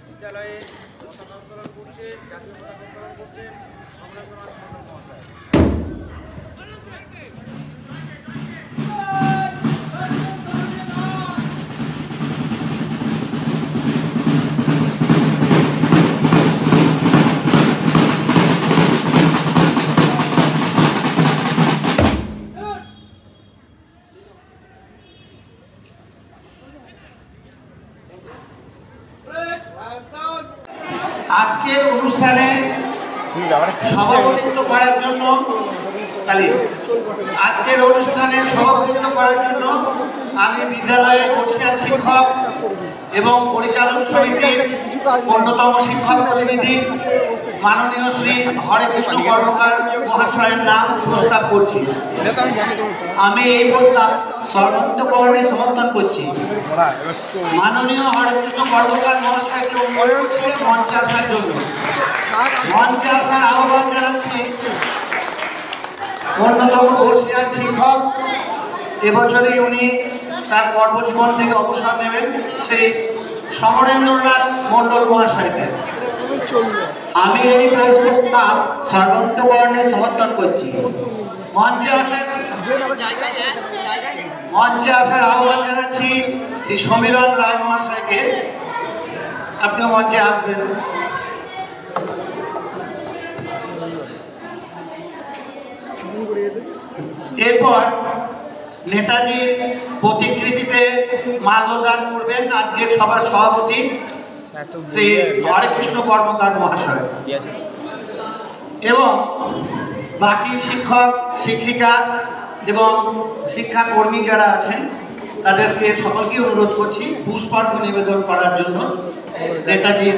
বিদ্যালয়ে পতাকা উত্তোলন করছেন, জাতীয় পতাকা উত্তোলন করছেন অমরেন্দ্রনাথ মণ্ডল মহাশয়। আজকের অনুষ্ঠানে সভাপতিত্ব করার জন্য আমি বিদ্যালয়ের কোচিং শিক্ষক এবং পরিচালন সমিতির অন্যতম শিক্ষক প্রতিনিধি মাননীয় শ্রী হরেকৃষ্ণ কর্মকার মহাশয়ের নাম প্রস্তাব করছি। আমি এই প্রস্তাব সর্বোচ্চকরণে সমর্থন করছি। মাননীয় হরেকৃষ্ণ কর্মকার মহাশয়কে অনুরোধ করছি মঞ্চে আসার জন্য। মঞ্চে আসার আহ্বান জানাচ্ছি অন্যতম বর্ষিয়ার শিক্ষক, এবছরে উনি তার কর্মজীবন থেকে অবসর নেবেন, সেই সমরেন্দ্রনাথ মণ্ডল মহাশয়কে আমি এই প্রস্তাব সর্বোচ্চকরণে সমর্থন করছি। মঞ্চে আসার আহ্বান জানাচ্ছি শ্রী সমীরণ রায় মহাশয়কে, আপনি মঞ্চে আসবেন। এরপর নেতাজির প্রতিকৃতিতে মাল্যদান করবেন আজকের সভার সভাপতি শ্রী হরেকৃষ্ণ কর্মকার মহাশয় এবং বাকি শিক্ষক শিক্ষিকা এবং শিক্ষাকর্মী যারা আছেন তাদেরকে সকলকে অনুরোধ করছি পুষ্পার্ঘ্য নিবেদন করার জন্য নেতাজির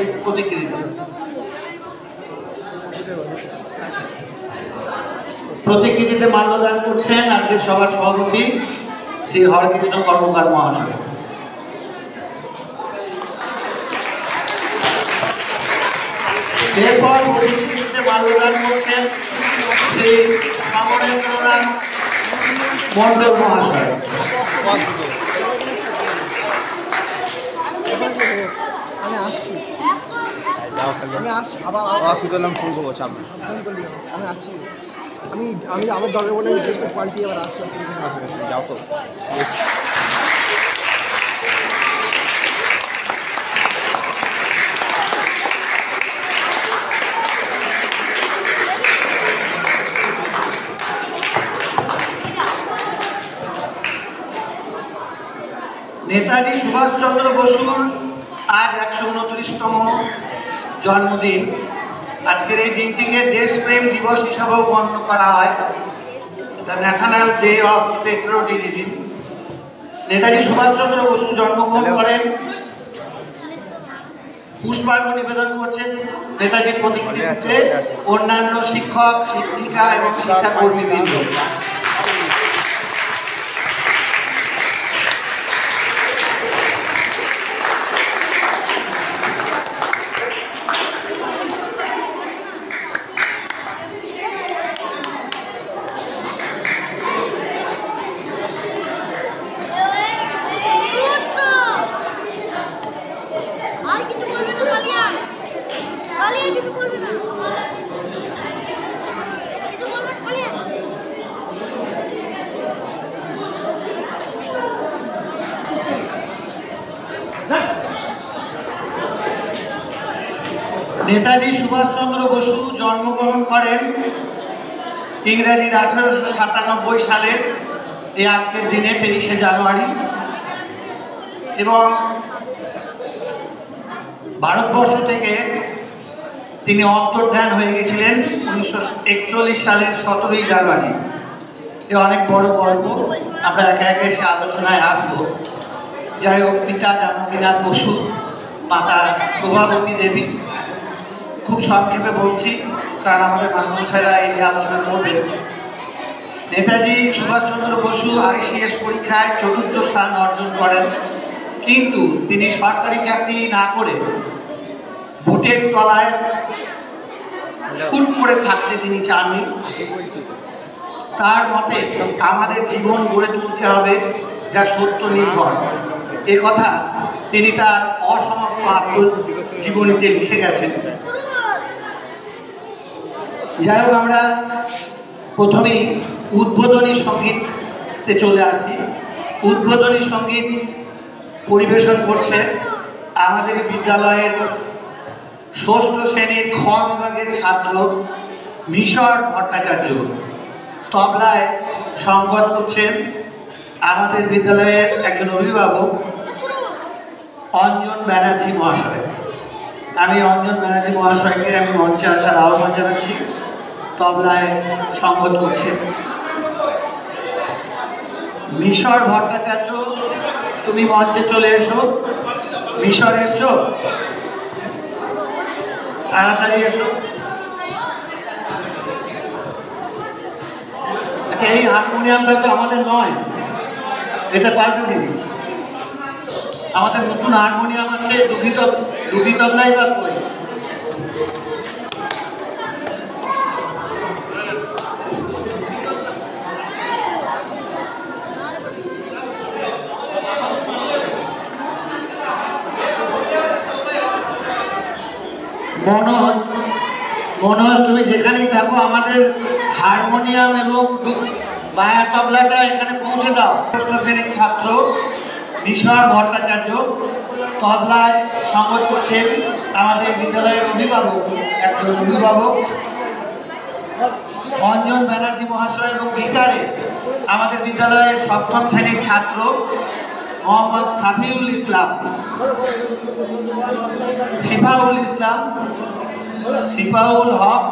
প্রতিকৃতিতে মাল্যদান করছেন আজকের সভার সভাপতি শ্রী হরেকৃষ্ণ কর্মকার মহাশয়। এরপর প্রতিকৃতিতে মাল্যদান করছেন শ্রী সমরেন্দ্রনাথ মণ্ডল মহাশয়। আমি আমার দরকার বলে পাল্টি আবার আসতে যাও তো। নেতাজি সুভাষচন্দ্র বসুর আজ 129তম জন্মদিন। আজকের এই দিনটিকে দেশপ্রেম দিবস হিসাবেও গণ্য করা হয়, the national day of patriotism. Netaji Subhas Chandra Bose জন্মগ্রহণ করেন, পুষ্পার্ঘ্য নিবেদন করছেন নেতাজির প্রতিকৃতিতে অন্যান্য শিক্ষক শিক্ষিকা এবং শিক্ষাকর্মীবৃন্দ। নেতাজি সুভাষচন্দ্র বসু জন্মগ্রহণ করেন ইংরেজির 1897 সালের এই আজকের দিনে 23শে জানুয়ারি এবং ভারতবর্ষ থেকে তিনি অন্তর্ধান হয়ে গেছিলেন 1941 সালের 17ই জানুয়ারি। এ অনেক বড় গল্প, আমরা একে একে সে আলোচনায় আসবো। যাই হোক, পিতা জানকীনাথ বসু, মাতা শোভাবতী দেবী। খুব সংক্ষেপে বলছি কারণ আমাদের মাস্টারমশাইরা এই আলোচনা করবেন। নেতাজি সুভাষচন্দ্র বসু আইসিএস পরীক্ষায় চতুর্থ স্থান অর্জন করেন, কিন্তু তিনি সরকারি চাকরি না করে বুটের তলায় ফুট করে থাকতে তিনি চাননি। তার মতে আমাদের জীবন গড়ে তুলতে হবে যা সত্য নির্ভর, এ কথা তিনি তার অসমাপ্ত আত্মজীবনীতে লিখে গেছেন। যাই হোক, আমরা প্রথমেই উদ্বোধনী সঙ্গীতে চলে আসি। উদ্বোধনী সঙ্গীত পরিবেশন করছে আমাদের বিদ্যালয়ের ষষ্ঠ শ্রেণীর খ বিভাগের ছাত্র মিশর ভট্টাচার্য। তবলায় সংগত করছেন আমাদের বিদ্যালয়ের একজন অভিভাবক অঞ্জন ব্যানার্জি মহাশয়। আমি অঞ্জন ব্যানার্জি মহাশয়কে আমি মঞ্চে আসার আহ্বান জানাচ্ছি। তবলায় সংগত করছেন মিশর ভট্টাচার্য। তুমি মঞ্চে চলে এসো। মিশর এসো, তাড়াতাড়ি এসো। আচ্ছা, এই হারমোনিয়ামটা তো আমাদের নয়, এটা পাল্টে দিন। আমাদের নতুন হারমোনিয়াম আছে, দুঃখিত তবলাই বা কই? মনোজ, তুমি যেখানেই থাকো আমাদের হারমোনিয়াম এবং মায়া তবলাটা এখানে পৌঁছে দাও। ষষ্ঠ শ্রেণীর ছাত্র মিশর ভট্টাচার্য। তবলায় সংগত করছেন আমাদের বিদ্যালয়ের একজন অভিভাবক অঞ্জন ব্যানার্জি মহাশয়, এবং গিটারে আমাদের বিদ্যালয়ের সপ্তম শ্রেণীর ছাত্র মোহাম্মদ সাফিউল ইসলাম, সিফাউল হক।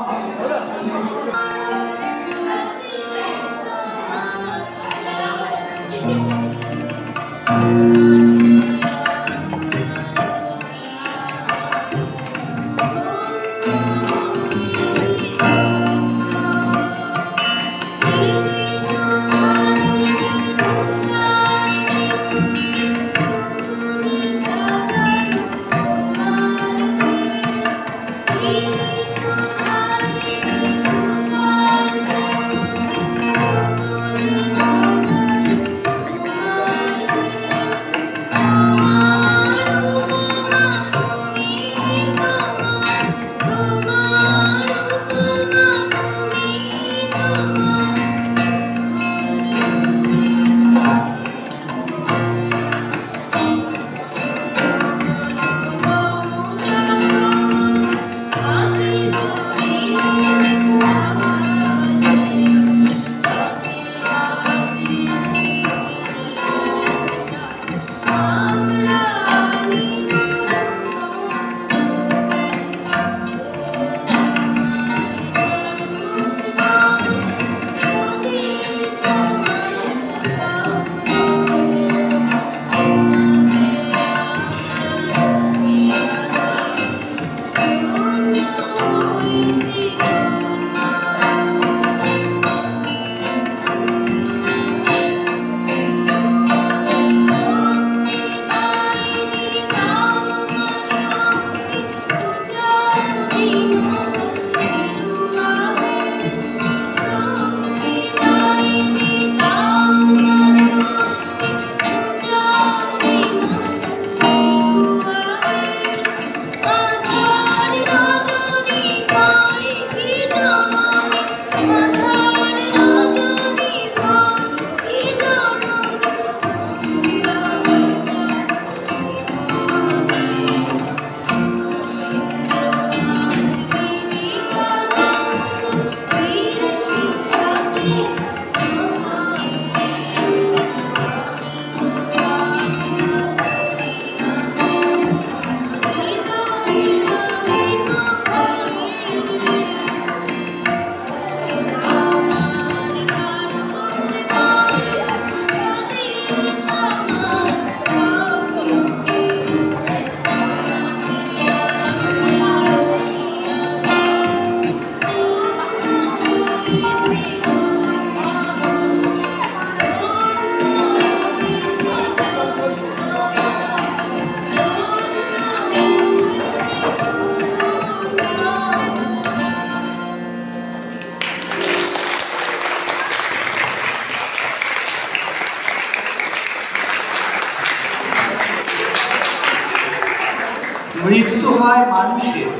মৃত্যু হয় মানুষের,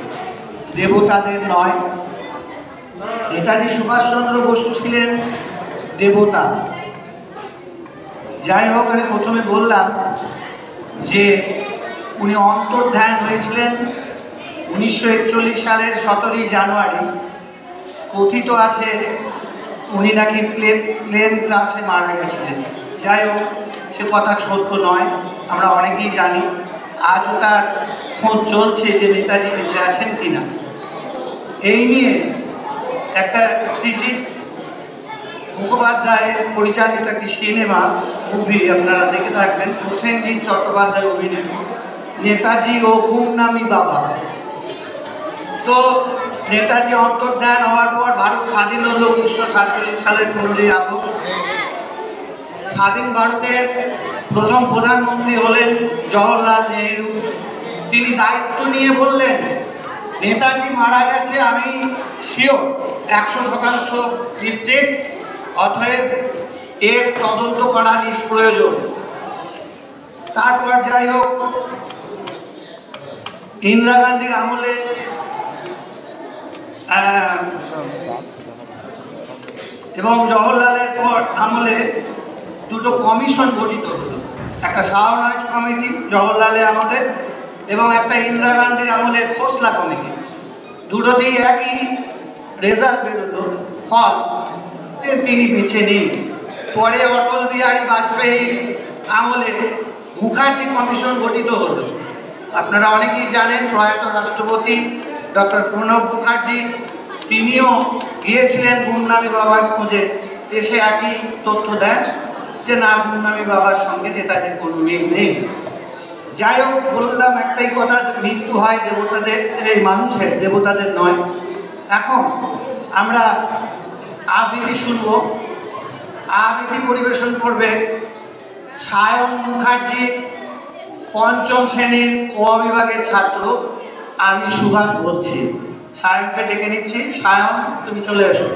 দেবতাদের নয়। নেতাজি সুভাষচন্দ্র বসু ছিলেন দেবতা। যাই হোক, আমি প্রথমে বললাম যে উনি অন্তর্ধান হয়েছিলেন 1941 সালের 17ই জানুয়ারি। কথিত আছে উনি নাকি প্লেন ক্রাশে মারা গেছিলেন। যাই হোক, সে কথা সত্য নয়, আমরা অনেকেই জানি। আজও তার খোঁজ চলছে যে নেতাজি বেঁচে আছেন কিনা। এই নিয়ে একটা সৃজিত মুখোপাধ্যায়ের পরিচালিত একটি সিনেমা মুভি আপনারা দেখে থাকবেন, প্রসেনজিৎ চট্টোপাধ্যায় অভিনীত, নেতাজি ও গুমনামি বাবা। তো নেতাজি অন্তর্ধান হওয়ার পর ভারত স্বাধীন হল 1947 সালের 15ই আগস্ট। স্বাধীন ভারতের প্রথম প্রধানমন্ত্রী হলেন জওহরলাল নেহরু। তিনি দায়িত্ব নিয়ে বললেন, নেতাজি মারা গেছে আমি শিওর, 100% নিশ্চিত, অতএব এর তদন্ত করা নিষ্প্রয়োজন। তারপর যাই হোক, ইন্দিরা গান্ধীর আমলে এবং জওহরলালের পর আমলে দুটো কমিশন গঠিত হলো, একটা শাহনওয়াজ কমিটি জওহরলালের আমলে এবং একটা ইন্দিরা গান্ধীর আমলে খোসলা কমিটি। দুটোতেই একই রেজাল্ট বেরোতো, ফল, তিনি বেছে নিই। পরে অটল বিহারী বাজপেয়ীর আমলে মুখার্জি কমিশন গঠিত হলো। আপনারা অনেকেই জানেন, প্রয়াত রাষ্ট্রপতি ডক্টর প্রণব মুখার্জি, তিনিও গিয়েছিলেন গুমনামি বাবার খোঁজে। এসে একই তথ্য দেন যে না, গুমনামি বাবার সঙ্গে নেতাজির কোনো মিল নেই। যাই হোক, বললাম একটাই কথা, মৃত্যু হয় দেবতাদের, এই মানুষের, দেবতাদের নয়। এখন আমরা আবৃত্তি শুনবো। আবৃত্তি পরিবেশন করবে সায়ন মুখার্জি, পঞ্চম শ্রেণীর ক বিভাগের ছাত্র। আমি সুভাষ বলছি। সায়নকে ডেকে নিচ্ছি। সায়ন, তুমি চলে এসো।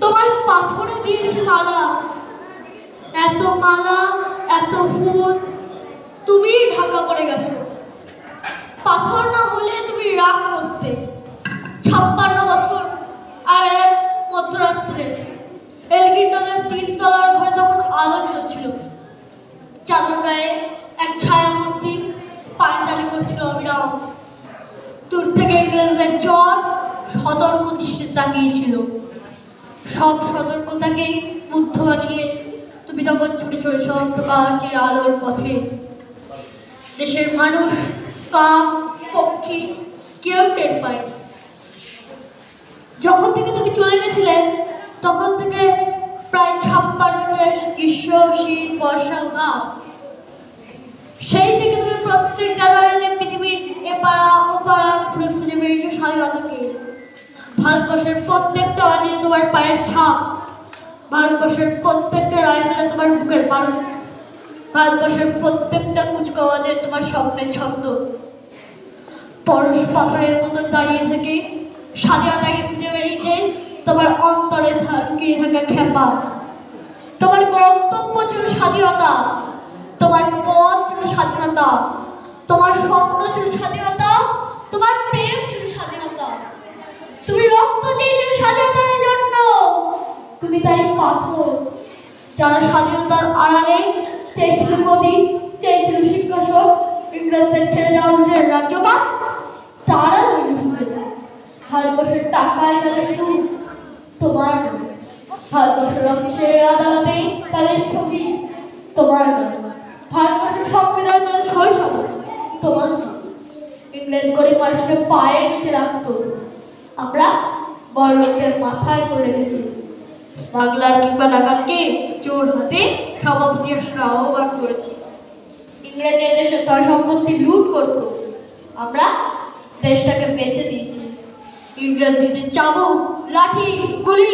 তোমার পাথরে দিয়েছি মালা, এত মালা, এত ফুল, তুমি ঢাকা পড়ে গেছো। পাথর না হলে তুমি রাগ করতে। 56 বছর আর এক মধ্যরাত্রে এলগিন্টনের 3 তলার ঘরে তখন আলো জ্বলছিল। চাদর গায়ে এক ছায়া মূর্তি পায়চারি করছিল অবিরাম। দূর থেকে ইংরেজদের চর সতর্ক দৃষ্টি তাকিয়েছিল। সব সতর্কতাকে মুগ্ধ বানিয়ে তুমি তখন ছুটে চলেছ অন্ধকার চিরে আলোর পথে। দেশের মানুষ, কাক, পক্ষী কেউ টের পায়নি। যখন থেকে তুমি চলে গেছিলে তখন থেকে প্রায় 56 দেশ, গ্রীষ্ম, শীত, বর্ষা, ঘাম। সেই থেকে তুমি প্রত্যেক জানুয়ারিতে পৃথিবীর এপাড়া ওপাড়া ঘুরে খুঁজে বেরিয়েছো স্বাধীনতাকে। ভারতবর্ষের প্রত্যেকটা আজে তোমার পায়ের ছাপ, ভারতবর্ষের প্রত্যেকটা রাইফেলে তোমার বুকের বারুদ, ভারতবর্ষের প্রত্যেকটা কুচকাওয়াজে তোমার স্বপ্নের ছন্দ। পরশ পাথরের মতো দাঁড়িয়ে থেকে স্বাধীনতাকে খুঁজে বেরিয়েছে তোমার অন্তরে লুকিয়ে থাকা খেপা। তোমার গন্তব্য ছিল স্বাধীনতা, তোমার পথ ছিল স্বাধীনতা, তোমার স্বপ্ন ছিল স্বাধীনতা, তোমার প্রেম ছিল স্বাধীনতা। তুমি রক্ত দিয়েছিলে স্বাধীনতার জন্য। তুমি তাই পাথর, যারা স্বাধীনতার আড়ালে চেয়েছিল গদি, চেয়েছিল সিংহাসন, ইংরেজদের ছেড়ে যাওয়া লুটের রাজ্যপাল, তারা ভারতবর্ষের টাকায় তাদের সুখ, তোমার ভারতবর্ষের অফিসে আদালতে তাদের ছবি, তোমার ভারতবর্ষের সংবিধান তাদের শৈশব, তোমার ইংরেজ করে মানুষকে পায়ে নিতে রাখতো। আমরা বড় লোকের মাথায় করে রেখেছি। বাংলার কিংবা ডাকাতকে চোর হাতে সভাপতি আহ্বান করেছি। ইংরেজদের দেশের ধন সম্পত্তি লুট করতো, আমরা দেশটাকে বেঁচে দিয়েছি। ইংরেজ দিচ্ছে চাবুক, লাঠি, গুলি।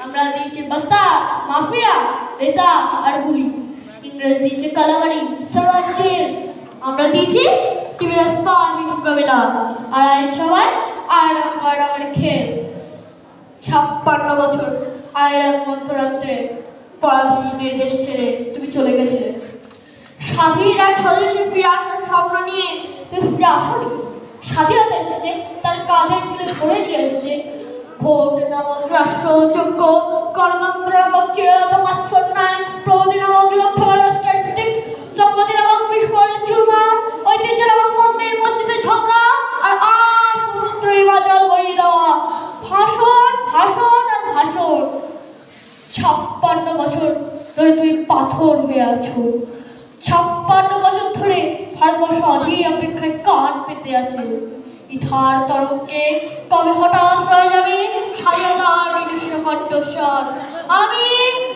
আমরা দিচ্ছি বস্তা, মাফিয়া, নেতা আর গুলি। ইংরেজ দিচ্ছে কালাবাড়ি, সারাচ্ছে। আমরা দিচ্ছি টিভিরাজ পানি মোকাবিলা। আর আইন সবাই আয়রন খেয়ে 56 বছর আয়রন মধ্যরাত্রে পরাধীন এই দেশ ছেড়ে তুমি চলে গেছিলে। স্বাধীন এক স্বদেশে ফিরে আসার স্বপ্ন নিয়ে তুমি ফিরে আসনি। স্বাধীনতা এসেছে তার কাঁধে তুলে ধরে নিয়ে এসেছে ভোট নামক রাষ্ট্রযোগ্য, গণতন্ত্র নামক চিরতা মাৎসন্যায়, প্রগতি নামক লক্ষ্য স্ট্যাটিস্টিক্স, সম্পত্তি নামক বিস্ফোরণের চুরমা, ঐতিহ্য নামক মন্দির মসজিদের ঝগড়া, আর সমুদ্র হিমাচল গড়িয়ে দেওয়া ভাষণ, ভাষণ আর ভাষণ। 56 বছর ধরে তুমি পাথর হয়ে আছো। 56 বছর ধরে ভারতবর্ষ অধীর অপেক্ষায় কান পেতে আছে। ইথার তরঙ্গে কবে হঠাৎ রয়ে যাবে স্বাধীনতার বিভীষণ কণ্ঠস্বর। আমি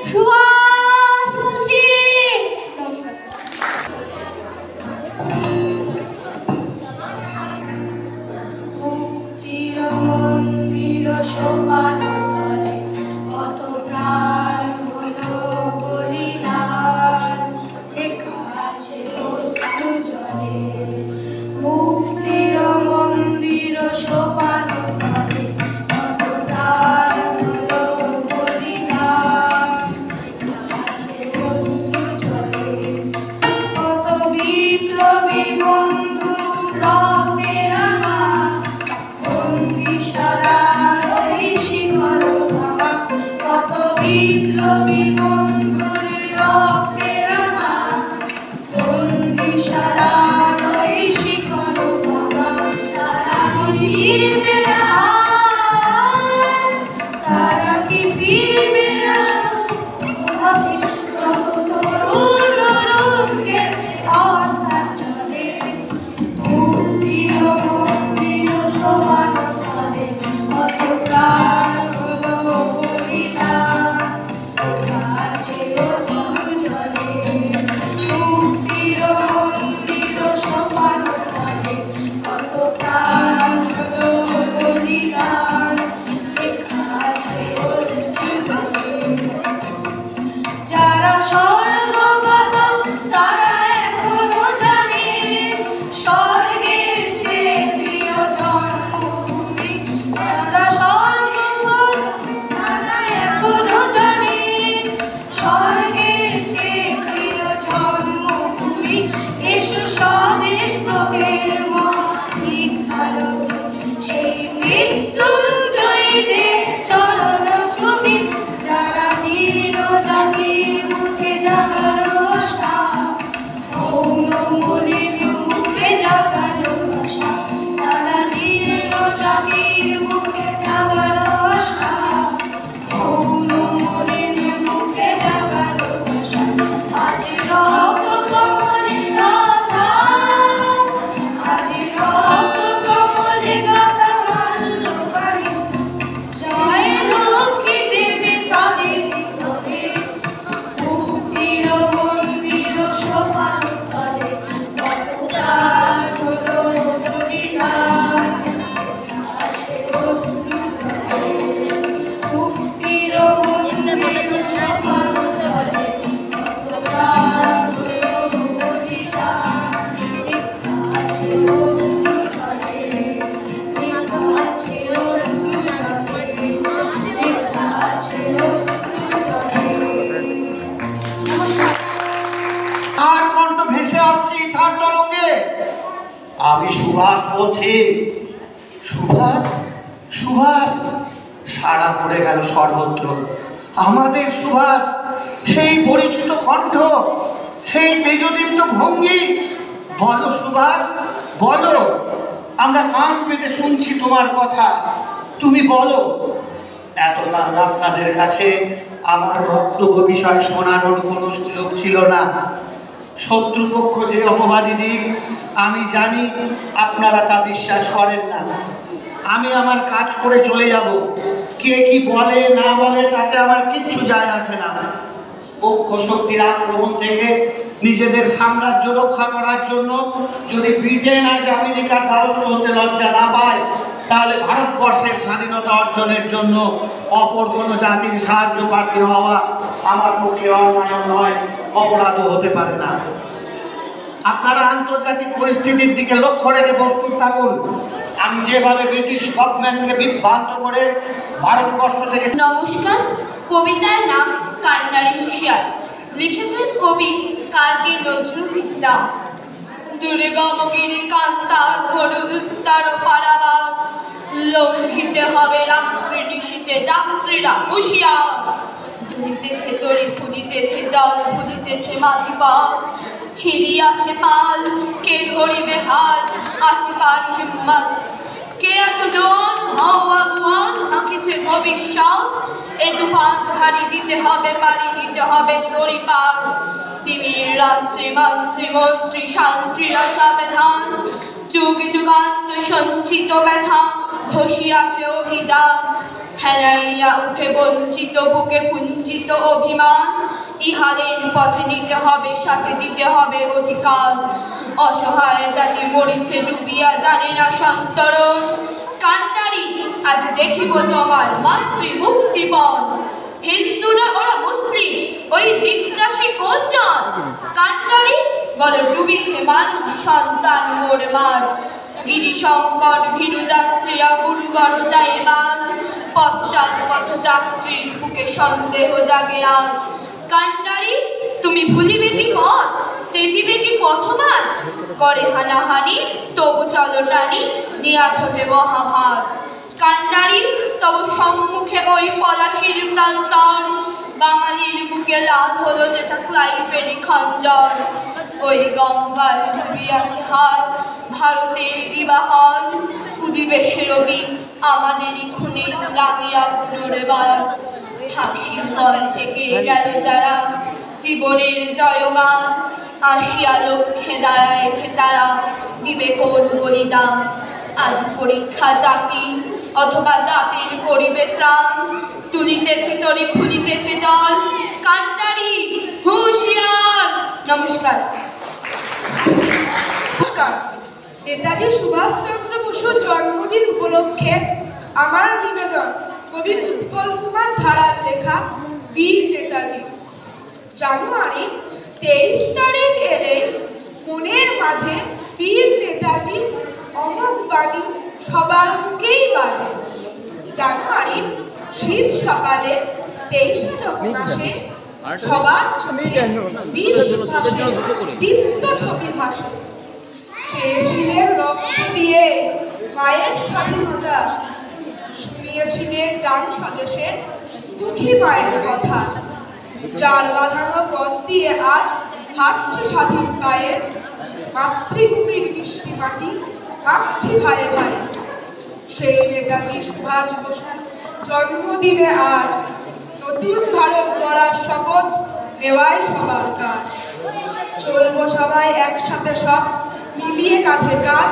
সুভাষ বলছি। নমস্কার। মুক্তির মন্দির সোপান তলে কত প্রাণ হলো বলিদান, লেখা আছে অশ্রু জলে। মুক্তির মন্দির সোপান তলে কত প্রাণ হলো বলিদান, লেখা আছে অশ্রু জলে। কত বিপ্লবী বন্ধু রক্তের আমার বন্দিশালার ওই শিকল ভাঙা। কত বিপ্লবী বন্ধুর রক্তের আমার বন্দিশালার ওই শিকল ভাঙা। তারা কি ফিরবে না, তারা কি ফিরবে না ভাবে। কত তরুণ অরুণ গেছে অবস্থান চলে। মুক্তির মন্দির সমান তলে কত প্রাণ হলো বলিদান, লেখা আছে অশ্রু জলে। মুক্তির মন্দির সমান তলে কত প্রাণ হলো বলিদান, লেখা আছে অশ্রু জলে। যারা স্বর্গগত তারা এখনো জানে স্বর্গের চেয়ে প্রিয় জন্মভূমি। যারা স্বর্গগত তারা এখনো জানে স্বর্গের চেয়ে প্রিয় জন্মভূমি। এসো স্বদেশ প্রগের মহাধিকার, সেই মৃত্যুঞ্জয়ীদের চরণ চুমি। যারা জীর্ণ জাতির মুখে জাগালো আশা, মৌন মলিন মুখে জাগালো আশা। যারা জীর্ণ জাতির মুখে জাগালো আশা, মৌন মলিন মুখে জাগালো আশা। আজ রক্ত কমলে গাথা, আজ রক্ত কমলে গাথা মাল্য বাড়ি। জয় লক্ষ্মী দেবী তাদের সবে। মুক্তির মন্দির সোপান তলে কত প্রাণ হলো বলিদান, আছে অশ্রু জলে। মুক্তির মন্দির সোপান তলে কত প্রাণ হলো বলিদান, লেখা আছে অশ্রু জলে। লেখা আছে অশ্রু জলে, লেখা আছে অশ্রু জলে। নমস্কার। আর কণ্ঠ ভেসে আসছি তার তরঙ্গে। আমি সুভাষ বলছি। সুভাষ, সুভাষ, সাড়া পড়ে গেল সর্বত্র। আমাদের সুভাষ, সেই পরিচিত কণ্ঠ, সেই তেজদীপ্ত ভঙ্গি। বলো সুভাষ, বলো, আমরা কান পেতে শুনছি তোমার কথা। তুমি বলো। এতকাল আপনাদের কাছে আমার বক্তব্য বিষয় শোনানোর কোনো সুযোগ ছিল না। শত্রুপক্ষ যে অপবাদী দিক আমি জানি, আপনারা তা বিশ্বাস করেন না। আমি আমার কাজ করে চলে যাব। কে কি বলে না বলে তাতে আমার কিচ্ছু যায় আসে না। পক্ষ শক্তির আক্রমণ থেকে নিজেদের সাম্রাজ্য রক্ষা করার জন্য যদি ব্রিটেন আজ আমেরিকার দ্বারস্থ হতে লজ্জা না পায়, তাহলে ভারতবর্ষের স্বাধীনতা অর্জনের জন্য অপর কোনো জাতির সাহায্য প্রার্থী হওয়া আমার পক্ষে অন্যায় নয়, অপরাধও হতে পারে না। আপনারা আন্তর্জাতিক পরিস্থিতির দিকে লক্ষ্য রেখে প্রস্তুত থাকুন। আমি যেভাবে ব্রিটিশ গভর্নমেন্টকে বিভ্রান্ত করে ভারতবর্ষ থেকে। নমস্কার, কবিতার নাম কান্ডারি হুঁশিয়ার, লিখেছেন কবি কাজী নজরুল ইসলাম। দুর্গমগিরি কান্তার বড়ুস্তার পারাবার, লঙ্ঘিতে হবে রাত্রি নিশীতে যাত্রীরা হুঁশিয়ার। ধুলিতেছে তরি ফুলিতেছে জল ফুলিতেছে মাঝি পাল, ছিড়িয়াছে পাল কে ধরিবে হাল, আছে কার হিম্মত কে আছো জোয়ান, হও আগুয়ান আঁকিছে ভবিষ্যৎ। এ তুফান ভারী দিতে হবে পারি দিতে হবে তরি পার। তিমির রাত্রি মন্ত্রী মন্ত্রী শান্তিরা সাবধান, যুগে যুগান্ত সঞ্চিত ব্যথা ঘষিয়াছে অভিযান। হেলাইয়া উঠে বঞ্চিত বুকে পুঞ্জিত অভিমান, ইহাদের পথে দিতে হবে সাথে দিতে হবে অধিকার। অসহায় জাতি মরিছে ডুবিয়া জানে না সন্তরণ, কান্ডারি আজ দেখিব তোমার মাতৃ মুক্তিপণ। হিন্দুরা ওরা মুসলিম ওই জিজ্ঞাসী কোনজন, কান্ডারি বলে ডুবিছে মানুষ সন্তান মোর মার। গিরি সংকট ভীরু যাত্রীরা গুরুগর যায় বাজ, পশ্চাৎ পথ যাত্রীর বুকে সন্দেহ জাগে আজ। কান্ডারি তুমি ভুলিবে কি পথ, তেজিবে কি পথমাজ, করে হানাহানি তবু চলো টানি নিয়াছ যে মহাভার। কান্ডারি তব সম্মুখে ওই পলাশির প্রান্তর, বাঙালির বুকে লাল হলো যেটা ক্লাইভেরই খঞ্জর। ওই গঙ্গায় ডুবিয়াছে হার ভারতের দিবাহর, উদিবেশে রবি আমাদেরই খুনে রাঙিয়া পুনর্বার। হাসি হয়েছে কে গেল যারা জীবনের জয়গান, আসিয়া লক্ষ্যে দাঁড়াইছে তারা দিবে কোন বলিদান। আজ পরীক্ষা জাতি অথবা জাতির করিবে ত্রাণ, তুলিতেছে তরি ফুলিতেছে জল, কান্ডারি হুঁশিয়ার। নমস্কার। নমস্কার। নেতাজি সুভাষচন্দ্র বসুর জন্মদিন উপলক্ষে আমার নিবেদন কবি উৎপল কুমার ধারার লেখা বীর নেতাজি। জানুয়ারি 23 তারিখ এলে মনের মাঝে বীর নেতাজি অমর বাণী সবার মুখেই বাজে। জানুয়ারির শীত সকালে 23 যখন আসে সবার চোখে বীর সুভাষের দীপ্ত ছবি ভাসে। চেয়েছিলেন রক্ত দিয়ে মায়ের স্বাধীনতা, শুনিয়েছিলেন গান স্বদেশের দুঃখী মায়ের কথা। যার বাঁধানো পথ দিয়ে আজ হাঁটছে স্বাধীন পায়ে, মাতৃভূমির বৃষ্টি মাটি কাঁপছে ভাই ভাই। সেই নেতাজি সুভাষ বসুর জন্মদিনে আজ নতুন ভারত গড়ার শপথ নেওয়াই সবার কাজ। চলবো সবাই একসাথে সব মিলিয়ে কাছে কাজ,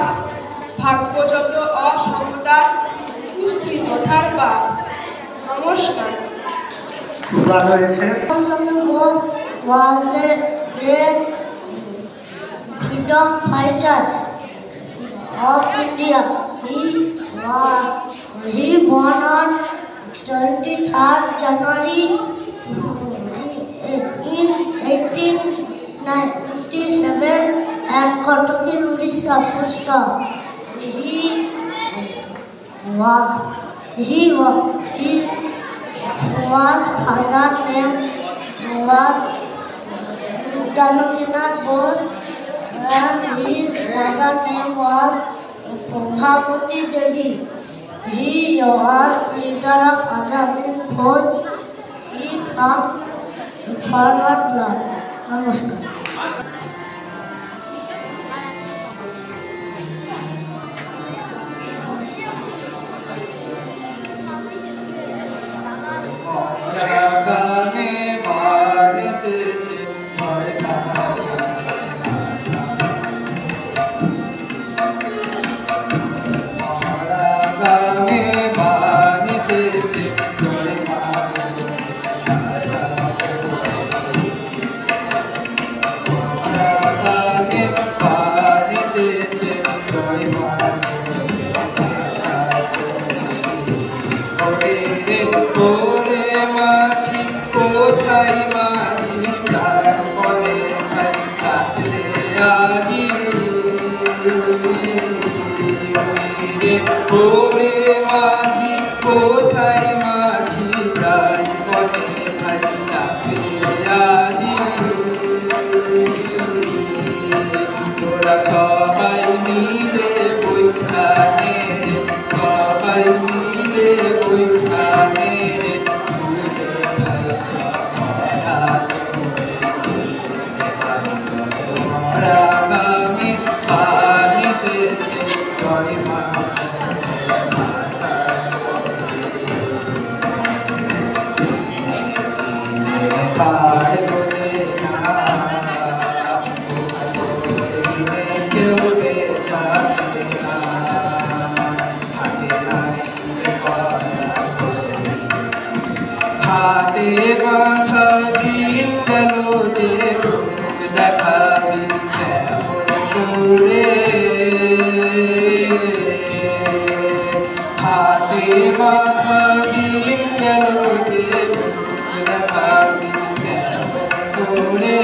ভাগ্য যত অসমতার কুস্থিরতার বাদ। নমস্কার। was a great freedom fighter of India. He born on 23rd January in 1897 at Kottakin, Odisha. He was father name was Janakinath Bose and his mother name was Prabhavati Devi. He was leader of Azadi Fauj. He from forward block. Namaskar. ওরে মাঝি কোথায় মাঝি তার বলে ভাই রাত্রে আজি ওরে মাঝি কোথায় মাঝি তার বলে ভাই রাত্রে আজি তোরা সবাই মিলে বৈঠানে সবাই মিলে বৈঠানে হাতে বাঁধা দিন গেল যে দেখাবি সুরে হাতে বাঁধা দিন গেল যে দেখাবি সুরে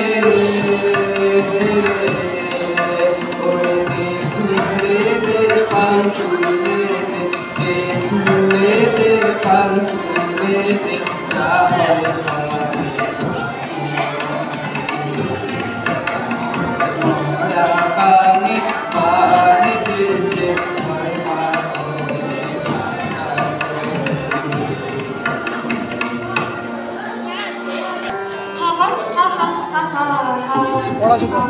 পড়াশোনা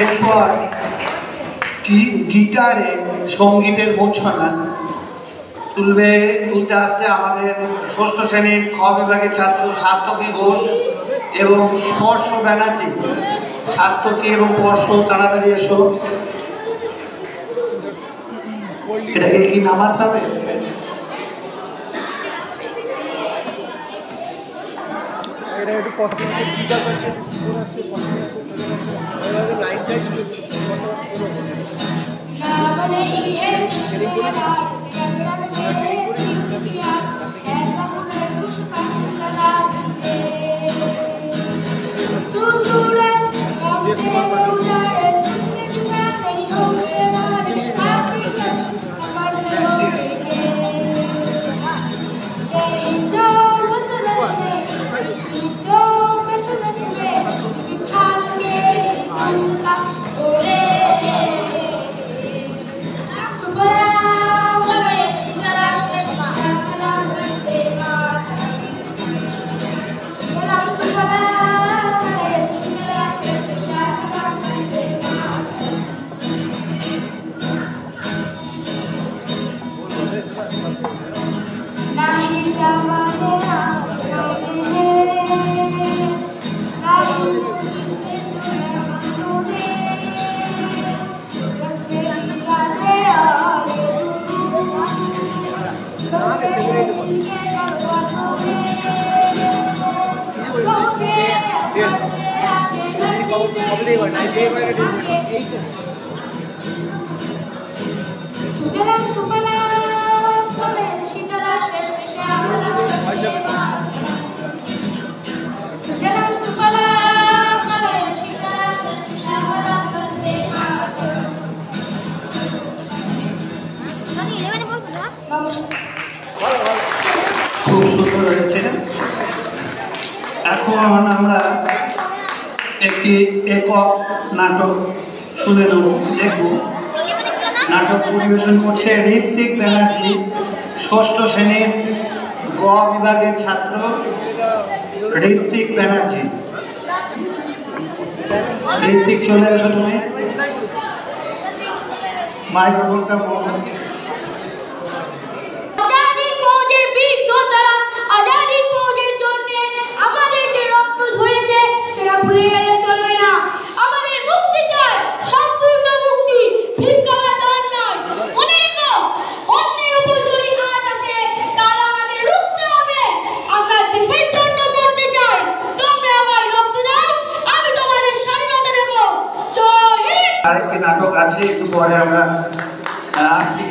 এরপর গিটারে সঙ্গীতের মূর্ছনা তুলতে আসছে আমাদের ষষ্ঠ শ্রেণীর খ বিভাগের ছাত্র সার্থকী ঘোষ এবং স্পর্শ ব্যানার্জি। সার্থকী এবং স্পর্শ তাড়াতাড়ি এসো। এটাকে কি নামাতে হবে? এটা একটু পছন্দ আছে, চিন্তা করছে, ফোন আছে, পছন্দ আছে, এভাবে লাইনটাই শুরু খুব সুন্দর হয়েছে। এখন আমরা একটি একক নাটক শুনে নেব, দেখব। নাটক পরিবেশন করছে ঋত্বিক ব্যানার্জি, ষষ্ঠ শ্রেণীর গ বিভাগের ছাত্র ঋত্বিক ব্যানার্জি। ঋত্বিক চলে এসো তুমি, মাইক্রোফোনটা বলো। আমাদের যে রক্ত ঝরেছে সেটা ভুলে গেলে চলবে না। আমাদের মুক্তি চাই, সম্পূর্ণ মুক্তি, ভিক্ষা বা দান নয়। মনে রেখো, অন্যের উপর যদি হাত আসে তাহলে আমাদের রুখতে হবে। আমরা দেশের জন্য মরতে চাই, তোমরা আমার রক্ত দাও, আমি তোমাদের স্বাধীনতা দেব। জয় হিন্দ। আরেকটি নাটক আছে, একটু পরে আমরা আসছি।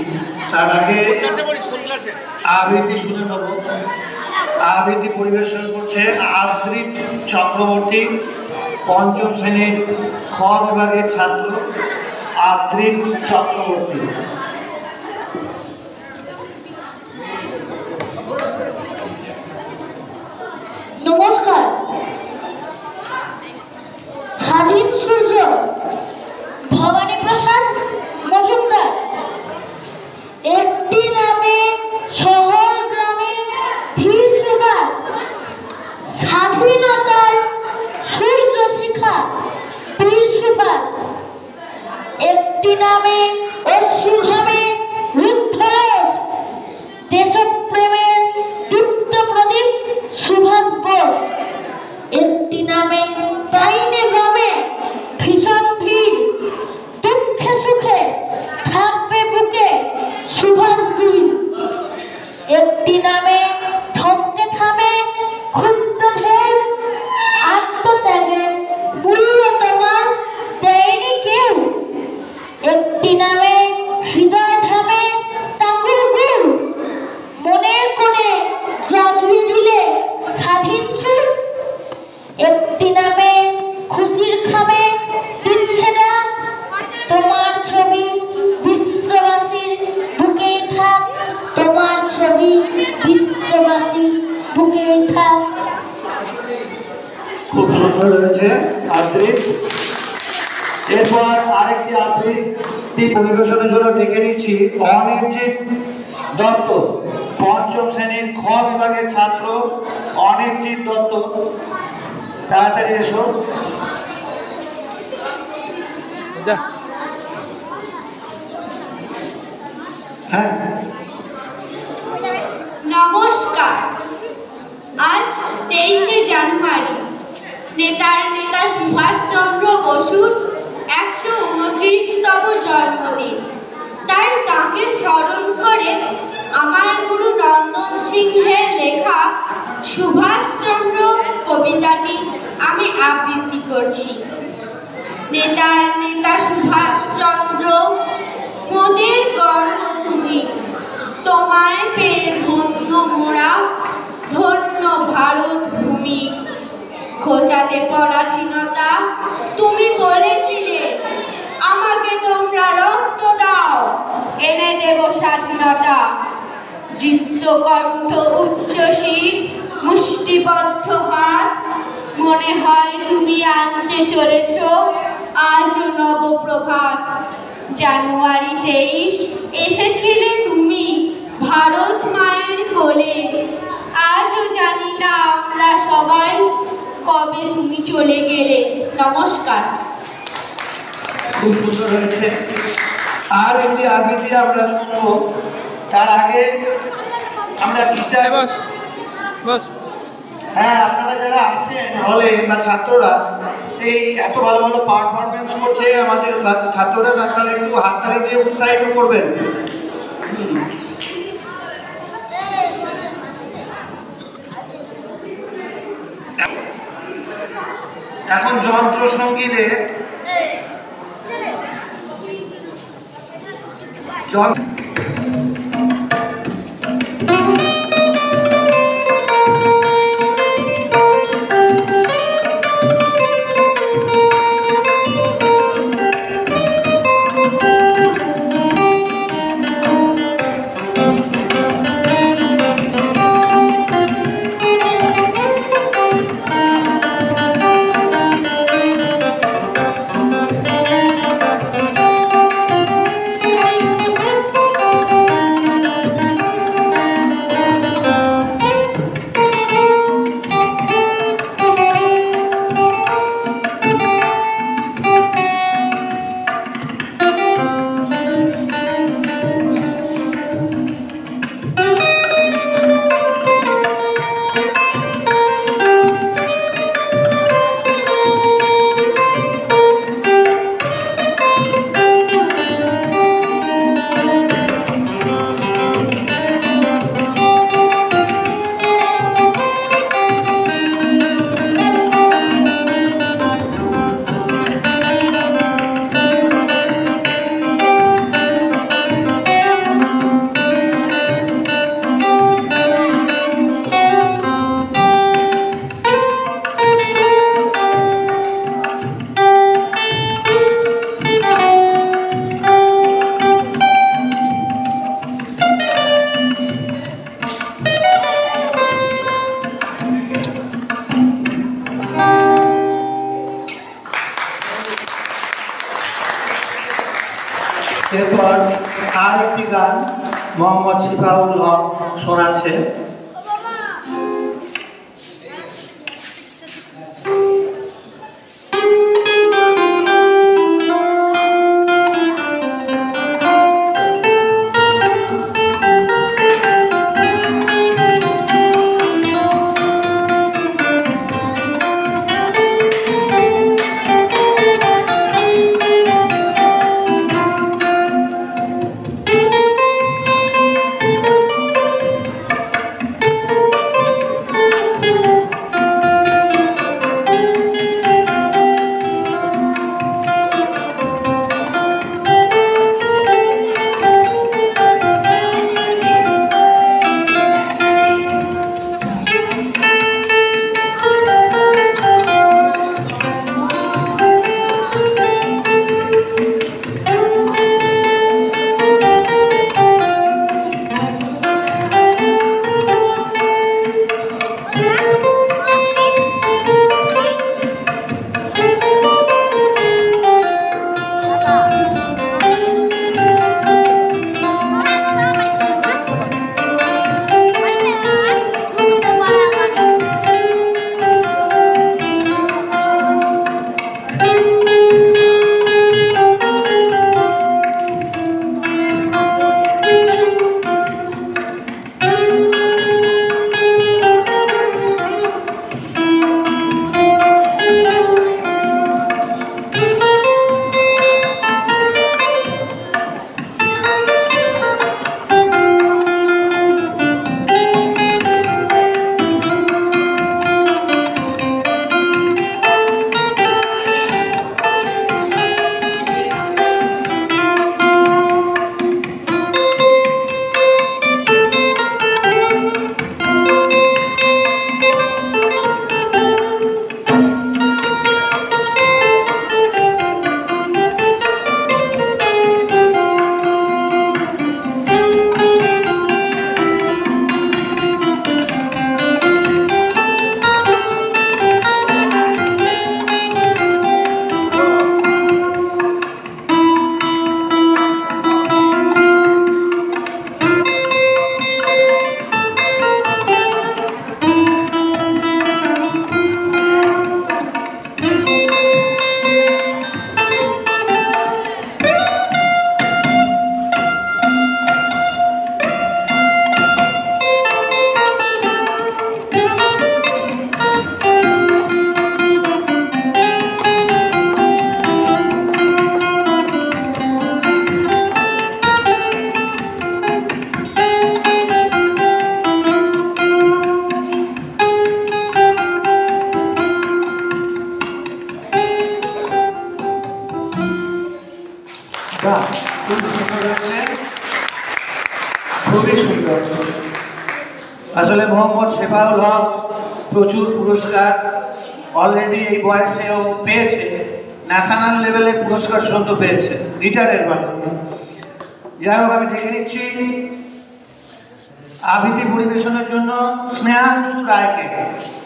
তার আগে আবৃত্তি শুনে নেব। আবৃত্তি পরিবেশন করছে আদ্রিত চক্রবর্তী, পঞ্চম শ্রেণীর খ বিভাগের ছাত্র আদ্রিত চক্রবর্তী। নমস্কার। স্বাধীন সূর্য ভবানী প্রসাদ মজুমদার। একটি নামে শহর গ্রামে ধীর সুবাস, স্বাধীনতার সূর্য শিখা বীর সুবাস। একটি নামে অশ্রুঘামে রুদ্ধরস, দেশপ্রেমের দীপ্ত প্রদীপ সুভাষ বোস। একটি নামে তাইনে গ্রামে ভীষণ ভিড়, দুঃখে সুখে থাকবে বুকে সুভাষ বীর। একটি নামে থমকে থামে ক্ষুদ্র ঢের, আত্মত্যাগের মূল্য তোমার দেয়নি কেউ। একটি নামে হৃদয় থামে তাকুর গুল, মনের কোণে জাগিয়ে দিলে স্বাধীন সুর। একটি নামে খুশির খামে দিচ্ছে না তোমার ছবি বিশ্ববাসীর বুকেই থাক, তোমার ছবি বিশ্ববাসীর বুকেই থাক। খুব সুন্দর হয়েছে আদ্রিত। এরপর আরেকটি আবৃত্তি পরিবেশনের জন্য ডেকে নিচ্ছি অনির্জিৎ দত্ত, পঞ্চম শ্রেণীর খ বিভাগের ছাত্র অনির্জিৎ দত্ত। তাড়াতাড়ি এসো। হ্যাঁ, নমস্কার। আজ 23শে জানুয়ারি নেতা সুভাষচন্দ্র বসুর 129তম জন্মদিন। তাই তাকে স্মরণ করে আমার গুরু নন্দন সিংহের লেখা সুভাষচন্দ্র কবিতাটি আমি আবৃত্তি করছি। নেতার নেতা সুভাষচন্দ্র, মোদের গর্ব তুমি, তোমায় পেয়ে ধন্য মোরা, ধন্য ভারত ভূমি। খোঁচাতে পরাধীনতা তুমি বলেছিলে, আমাকে তোমরা রক্ত দাও, এনে দেব স্বাধীনতা। জিত্ত কণ্ঠ উচ্চশীর, মুষ্টিবদ্ধ হাত, মনে হয় তুমি আনতে চলেছ আজও নবপ্রভাত। জানুয়ারি 23 এসেছিলে তুমি ভারত মায়ের কোলে, আজও জানি না আমরা সবাই কবে তুমি চলে গেলে। নমস্কার। খুব সুন্দর হয়েছে। আর একটি আবৃত্তি আমরা শুনবো। তার আগে আমরা টিচার, হ্যাঁ আপনারা যারা আছেন হলে বা ছাত্ররা এই এত ভালো ভালো পারফরমেন্স করছে আমাদের ছাত্ররা, আপনারা একটু হাততালি দিয়ে উৎসাহিত করবেন। এখন যন্ত্র সঙ্গীতে এরপর আর একটি গান মোহাম্মদ সিফাউল হক শোনাচ্ছে। বাহ, খুব সুন্দর হচ্ছে, খুবই সুন্দর। আসলে মোহাম্মদ শেফাউল হক প্রচুর পুরস্কার অলরেডি এই বয়সেও পেয়েছে, ন্যাশনাল লেভেলের পুরস্কার সদ্য পেয়েছে গিটারের মাধ্যমে। যাই হোক, আমি দেখে নিচ্ছি আবৃত্তি পরিবেশনের জন্য স্নেহাংশু রায়কে।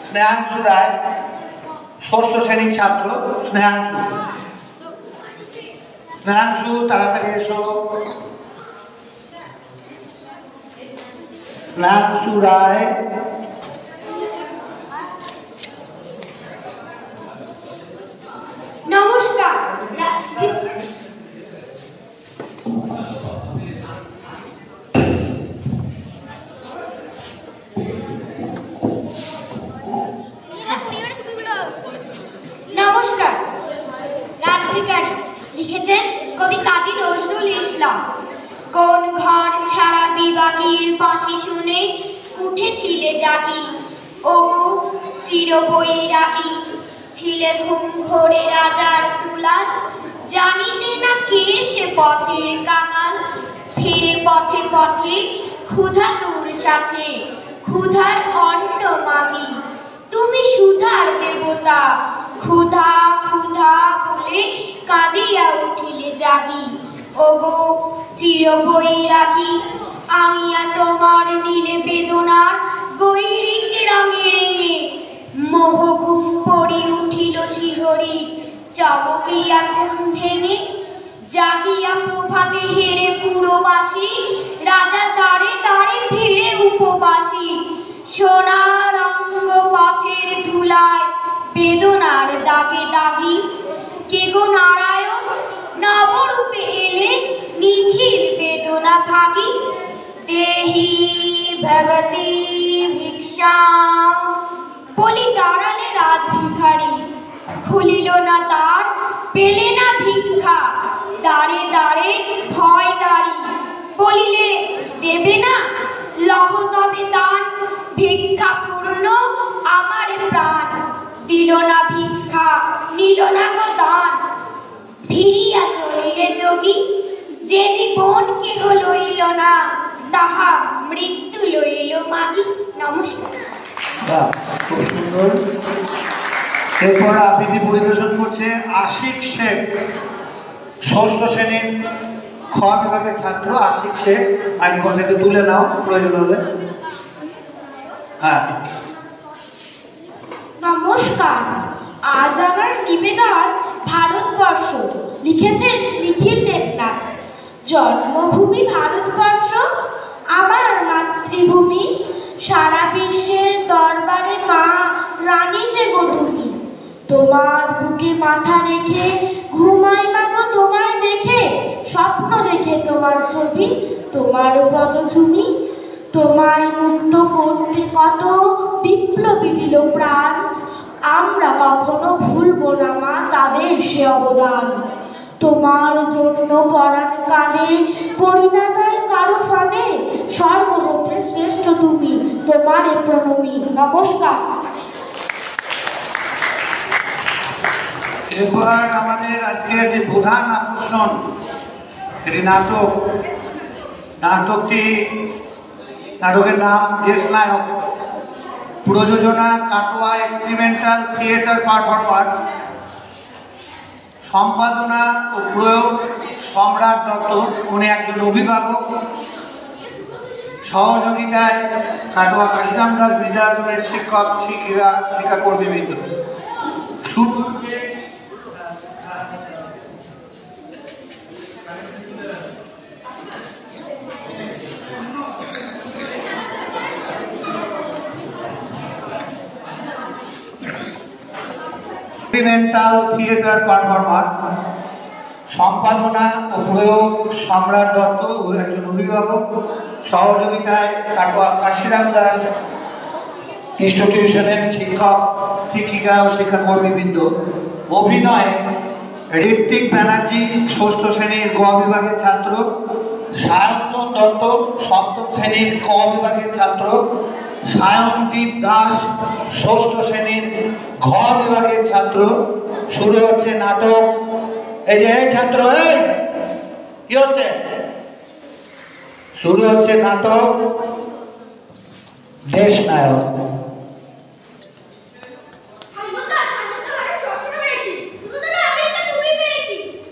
স্নেহাংশু রায় ষষ্ঠ শ্রেণীর ছাত্র। স্নেহাংশু, স্নেহাংশু তাড়াতাড়ি এসো। স্নেহাংশু রায় নমস্কার। নমস্কার। রাজভিখারি লিখেছেন কবি কাজী নজরুল ইসলাম। কোন ঘর ছাড়া বিবাগীর বাঁশি শুনে উঠেছিলে জাগি, ও চির বৈরাগী ছিলে ঘুম ঘোরে রাজার দুলাল, জানিতে না কে সে পথের কাঙাল, ফিরে পথে পথে ক্ষুধা দূর সাথে ক্ষুধার অন্ন মাগি। তুমি সুধার দেবতা, ক্ষুধা ক্ষুধা বলে কাঁদিয়া উঠিলে জাগি, ওগো চির বৈরাগী আমিয়া তোমার দিলে বেদনার গৈরিক রঙে রেঙে, মোহঘুম পড়ি উঠিল শিহরি চমকিয়া ঘুম ভেঙে, জাগিয়া প্রভাতে হেরে পুরবাসী রাজা দ্বারে দ্বারে ফিরে উপবাসী, সোনার অঙ্গ পথের ধুলায় বেদনার দাগে দাগি। কে গো নারায়ণ নবরূপে এলে নিখিল বেদনা ভাগি, দেহি ভগতি ভিক্ষাম বলি দাঁড়ালে রাজভিখারি, খুলিল না দ্বার পেলে না ভিক্ষা, দাঁড়ে দাঁড়ে ভয় দাঁড়ি বলিলে দেবে না, লহ তবে দান ভিক্ষা পূর্ণ আমার প্রাণ, দিল না ভিক্ষা নিল না গো দান, ফিরিয়া চলিলে যোগী যে জীবন কেহ লইল না, তাহা মৃত্যু লইল মাগি। নমস্কার। বাহ, খুব সুন্দর। এরপর আবৃত্তি পরিবেশন করছে আশিক শেখ, ষষ্ঠ শ্রেণীর খ বিভাগের ছাত্র আশিক শেখ। মাইক্রোফোন থেকে তুলে নাও প্রয়োজন হলে। হ্যাঁ, নমস্কার। আজ আমার নিবেদন ভারতবর্ষ, লিখেছেন নিখিল দেবনাথ। জন্মভূমি ভারতবর্ষ আমার মাতৃভূমি, সারা বিশ্বের দরবারে মা রানী যে গো তুমি, তোমার বুকে মাথা রেখে ঘুমাই মাগো তোমায় দেখে, স্বপ্ন দেখে তোমার ছবি তোমার পদঝুমি, তোমায় মুক্ত করতে কত বিপ্লবী দিল প্রাণ, আমরা কখনো ভুলবো না মা তাদের সে অবদান। তোমার জন্য পরাণ কানে পরিণাগায় কারো ফাঁদে, স্বর্গ হতে শ্রেষ্ঠ তুমি, তোমারে প্রণমী। নমস্কার। এরপর আমাদের আজকের যে প্রধান আকর্ষণ, এটি নাটক। নাটকের নাম দেশনায়ক, প্রযোজনা কাটোয়া এক্সপেরিমেন্টাল থিয়েটার পারফরমার্স, সম্পাদনা ও প্রয়োগ সম্রাট দত্ত, উনি একজন অভিভাবক, সহযোগিতায় কাটোয়া কাশিরাম দাস বিদ্যালয়ের শিক্ষক শিক্ষাকর্মীবৃন্দ। শুরু হচ্ছে এক্সপেরিমেন্টাল থিয়েটার পারফরমার্স, সম্পাদনা ও প্রয়োগ সম্রাট দত্ত, একজন অভিভাবক, সহযোগিতায় কাটোয়া কাশিরাম দাস ইনস্টিটিউশনের শিক্ষক শিক্ষিকা ও শিক্ষাকর্মীবৃন্দ। অভিনয়ে ঋত্বিক ব্যানার্জি, ষষ্ঠ শ্রেণীর গ বিভাগের ছাত্র, সায়ন্তন দত্ত, সপ্তম শ্রেণীর ক বিভাগের ছাত্র, সায়নদীপ দাস, ষষ্ঠ শ্রেণীর ঘ বিভাগের ছাত্র। শুরু হচ্ছে নাটক। এই যে এই ছাত্র, এই কি হচ্ছে? শুরু হচ্ছে নাটক দেশ নায়ক।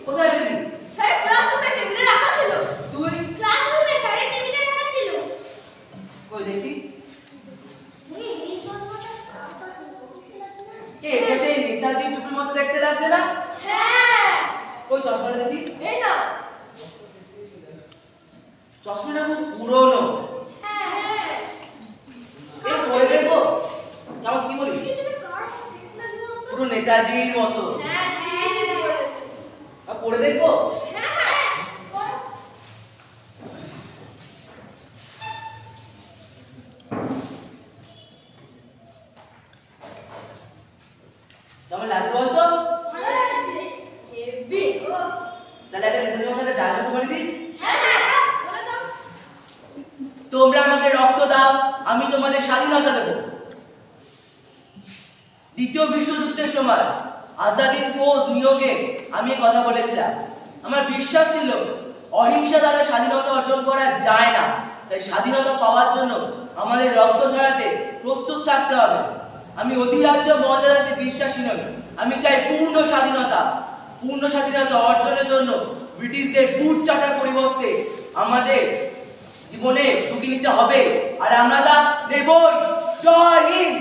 কোথায় পেলি? তুই কই দেখি? এটা সেই নেতাজি টুপির মতো দেখতে লাগছে না? ওই চশমাটা দেখি। চশমাটা খুব পুরনো। পরে দেখবো কেমন, কি বলিস? পুরো নেতাজির মতো। পরে দেখবো। কেমন লাগছে বলতো? তাহলে একটা নেতাজির মতো একটা ডায়লগ বলে দিই। তোমরা আমাকে রক্ত দাও, আমি তোমাদের স্বাধীনতা দেব। দ্বিতীয় বিশ্বযুদ্ধের সময় আজাদিন ফৌজ নিয়োগে আমি কথা বলেছিলাম। আমার বিশ্বাস ছিল অহিংসা দ্বারা স্বাধীনতা অর্জন করা যায় না, তাই স্বাধীনতা পাওয়ার জন্য আমাদের রক্ত ঝরাতে প্রস্তুত থাকতে হবে। আমি অধিরাজ্য মর্যাদাতে বিশ্বাসী নই। আমি চাই পূর্ণ স্বাধীনতা। পূর্ণ স্বাধীনতা অর্জনের জন্য ব্রিটিশদের বুট চাটার পরিবর্তে আমাদের জীবনে ঝুঁকি নিতে হবে, আর আমরা তা নেবই। জয় হিন্দ।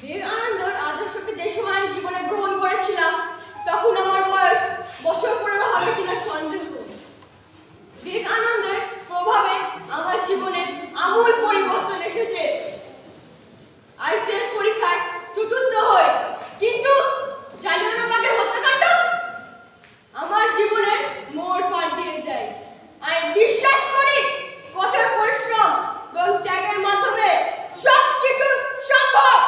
বিবেকানন্দর আদর্শকে যে সময় আমি জীবনে গ্রহণ করেছিলাম তখন আমার বয়স বছর 15 হবে কিনা সন্দেহ। বিবেকানন্দের প্রভাবে আমার জীবনে আমূল পরিবর্তন এসেছে। আইসিএস পরীক্ষায় চতুর্থ হই, কিন্তু জালিয়ানওয়ালাবাগের হত্যাকাণ্ড আমার জীবনের মোড় পাল্টিয়ে দেয়। আমি বিশ্বাস করি কঠোর পরিশ্রম এবং ত্যাগের মাধ্যমে সবকিছু সম্ভব।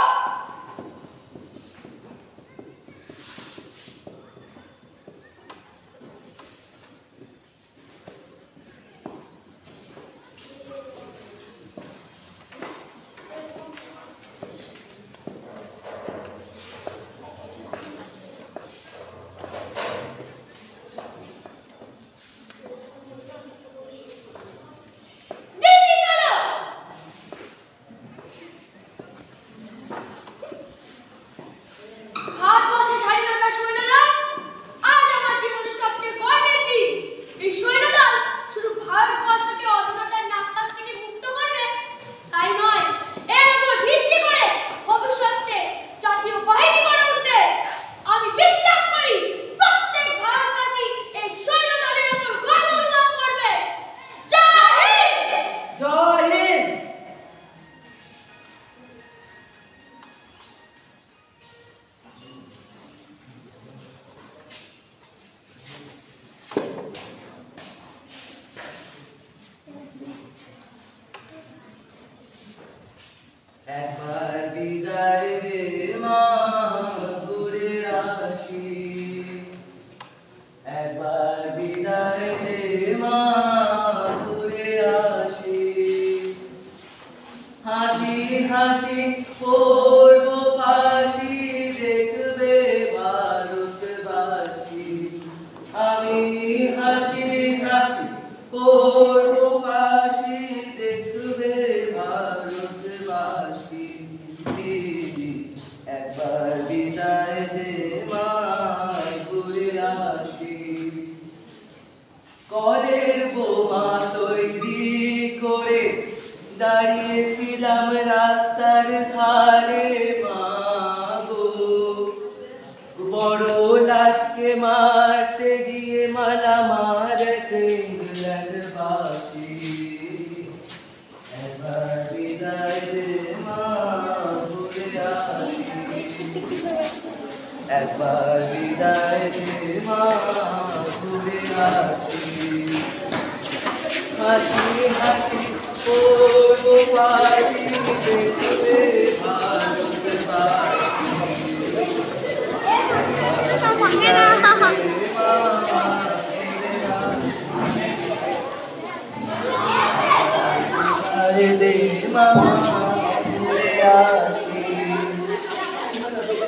ভারতবর্ষের স্বাধীনতার সৈন্যদল আজ আমার জীবনের সবচেয়ে গর্বের দিন। এই সৈন্যদল শুধু ভারতবর্ষকে অধীনতার নাগপাশ থেকে মুক্ত করবে তাই নয়, এর উপর ভিত্তি করে ভবিষ্যতে জাতীয় বাহিনী গড়ে উঠবে। আমি বিশ্বাস করি প্রত্যেক ভারতবাসী এই সৈন্যদলের উপর গর্ব অনুভব করবে। জয় হিন্দ। জয় হিন্দ। একবার বিদায় দে মা, ঘুরে আসি। একবার বিদায় দে মা, ঘুরে আসি। হাসি হাসি পড়ব ফাঁসি, দেখবে ভারতবাসী। আমি হাসি হাসি পড়ব ফাঁসি, দেখবে ভারতবাসী। একবার বিদায় দে মা, ঘুরে আসি। কলের বোমা তৈরি করে দাঁড়িয়েছিলাম রাস্তার ধারে মা গো, বড় লাটকে মারতে গিয়ে মালা মারতে ইংল্যান্ডবাসী। একবার বিদায় দে মা, ঘুরে আসি। একবার বিদায় দে মা, ঘুরে আসি। হাসি হাসি করবো বাড়ি, দেখবে ভারতবাসী। দে মা, ঘুরে আসি।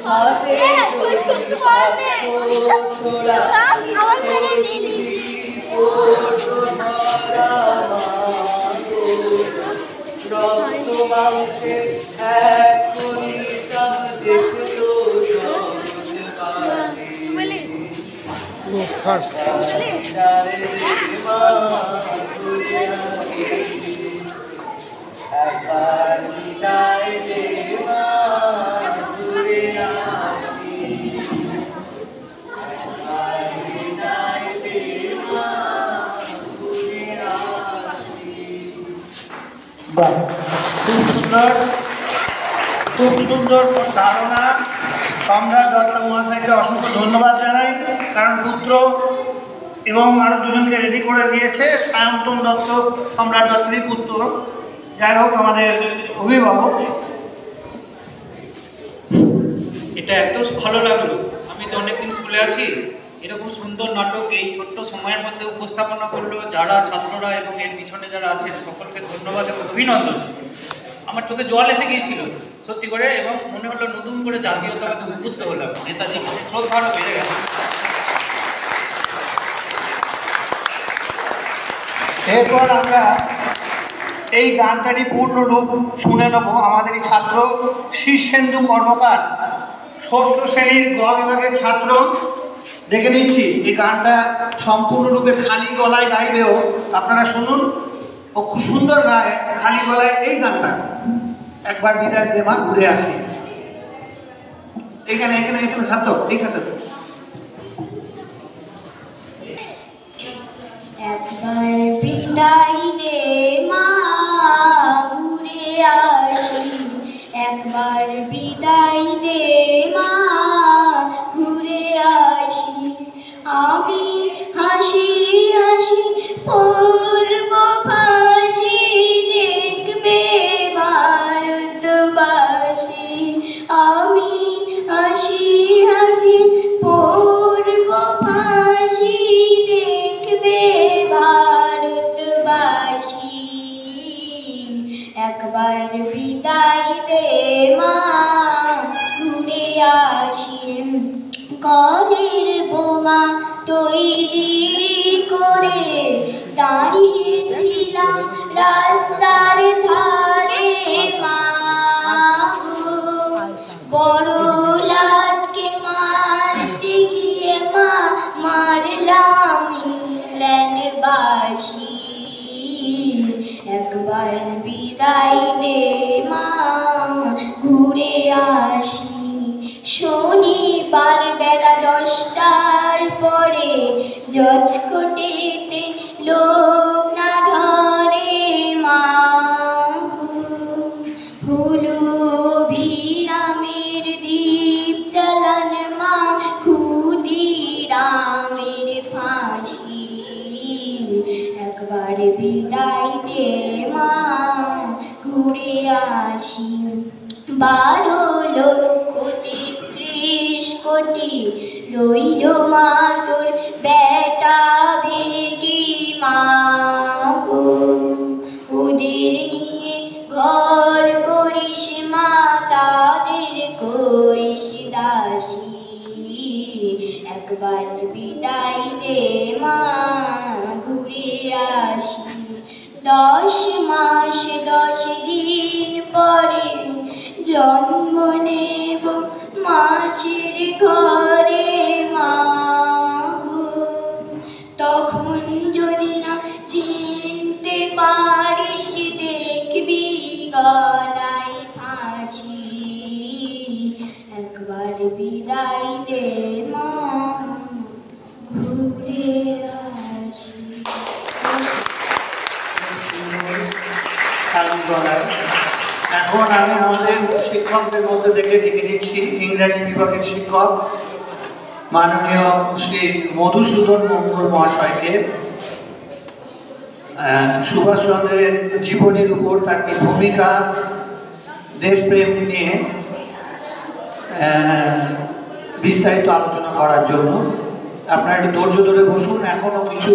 হাতে ছোড়া রক্ত মাংসে এক করিতাম দেখলো একবার বিদায় দে মা, ঘুরে আসি। একবার বিদায় দে মা, ঘুরে আসি। বাহ, খুব সুন্দর, খুব সুন্দর ধারণা। সম্রাট দত্ত মহাশয়কে অসংখ্য ধন্যবাদ জানাই, কারণ পুত্র এবং আরো দুজনকে রেডি করে দিয়েছে। সায়ন্তন দত্ত সম্রাট দত্তেরই পুত্র, যাই হোক আমাদের অভিভাবক। এটা এত ভালো লাগলো, আমি তো অনেকদিন স্কুলে আছি, এরকম সুন্দর নাটক এই ছোট্ট সময়ের মধ্যে উপস্থাপনা করলো যারা ছাত্ররা এবং এর পিছনে যারা আছেন সকলকে ধন্যবাদ এবং অভিনন্দন। আমার চোখে জল এসে গিয়েছিল সত্যি করে, এবং মনে হলো নতুন করে জাতীয়তাবাদে উদ্বুদ্ধ হলাম, নেতাজি শ্রদ্ধারও বেড়ে গেছে। এরপর আমরা এই গানটারই পূর্ণ রূপ শুনে নেব। আমাদের এই ছাত্র শীর্ষেন্দু কর্মকার, ষষ্ঠ শ্রেণীর গ বিভাগের ছাত্র। দেখে নিচ্ছি এই গানটা সম্পূর্ণরূপে খালি গলায় গাইলেও আপনারা শুনুন, ও খুব সুন্দর গায় খালি গলায় এই গানটা। একবার বিদায় দে মা, ঘুরে আসি। এইখানে এখানে এখানে ছাত্র এইখানে। একবার বিদায় দে মা, ঘুরে আসি। একবার বিদায় দে মা, ঘুরে আসি। আমি হাসি হাসি পূর্ব ফাঁসি, দেখবে ভারতবাসী। আমি হাসি হাসি পূর্ব ফাঁসি, দেখবে ভারতবাসী। একবার বিদায় দে মা, ঘুরে আসি। কলের বোমা তৈরি করে দাঁড়িয়েছিলাম রাস্তার ধারে মা গো, বড় লাটকে মারতে গিয়ে মা, মারলাম ইংল্যান্ডবাসী। একবার বিদায় দে মা, ঘুরে আসি। শনিবার বেলা 10টার পরে জজকোটেতে লোক না ধরে মা গো, হলো অভিরামের দ্বীপ চালান মা, ক্ষুদিরামের ফাঁসি। একবার বিদায় দে মা, ঘুরে আসি। 12,33,000,000 রইল মা তোর বেটা বেটি মা গো, ওদের নিয়ে ঘর করিস মা, তাদের করিস দাসী। একবার বিদায় দে মা, ঘুরে আসি। 10 মাস 10 দিন পরে জন্ম নেব মাসির ঘরে মা গো, তখন যদি না চিনতে পারিস, দেখবি গলায় গলায়। এখন আমি আমাদের শিক্ষকদের মধ্যে থেকে ডেকে নিচ্ছি ইংরাজি বিভাগের শিক্ষক মাননীয় শ্রী মধুসূদন মঙ্গল মহাশয়কে সুভাষচন্দ্রের জীবনের উপর তার কি ভূমিকা, দেশপ্রেম নিয়ে বিস্তারিত আলোচনা করার জন্য। আপনারা একটু ধৈর্য ধরে বসুন, এখনো কিছু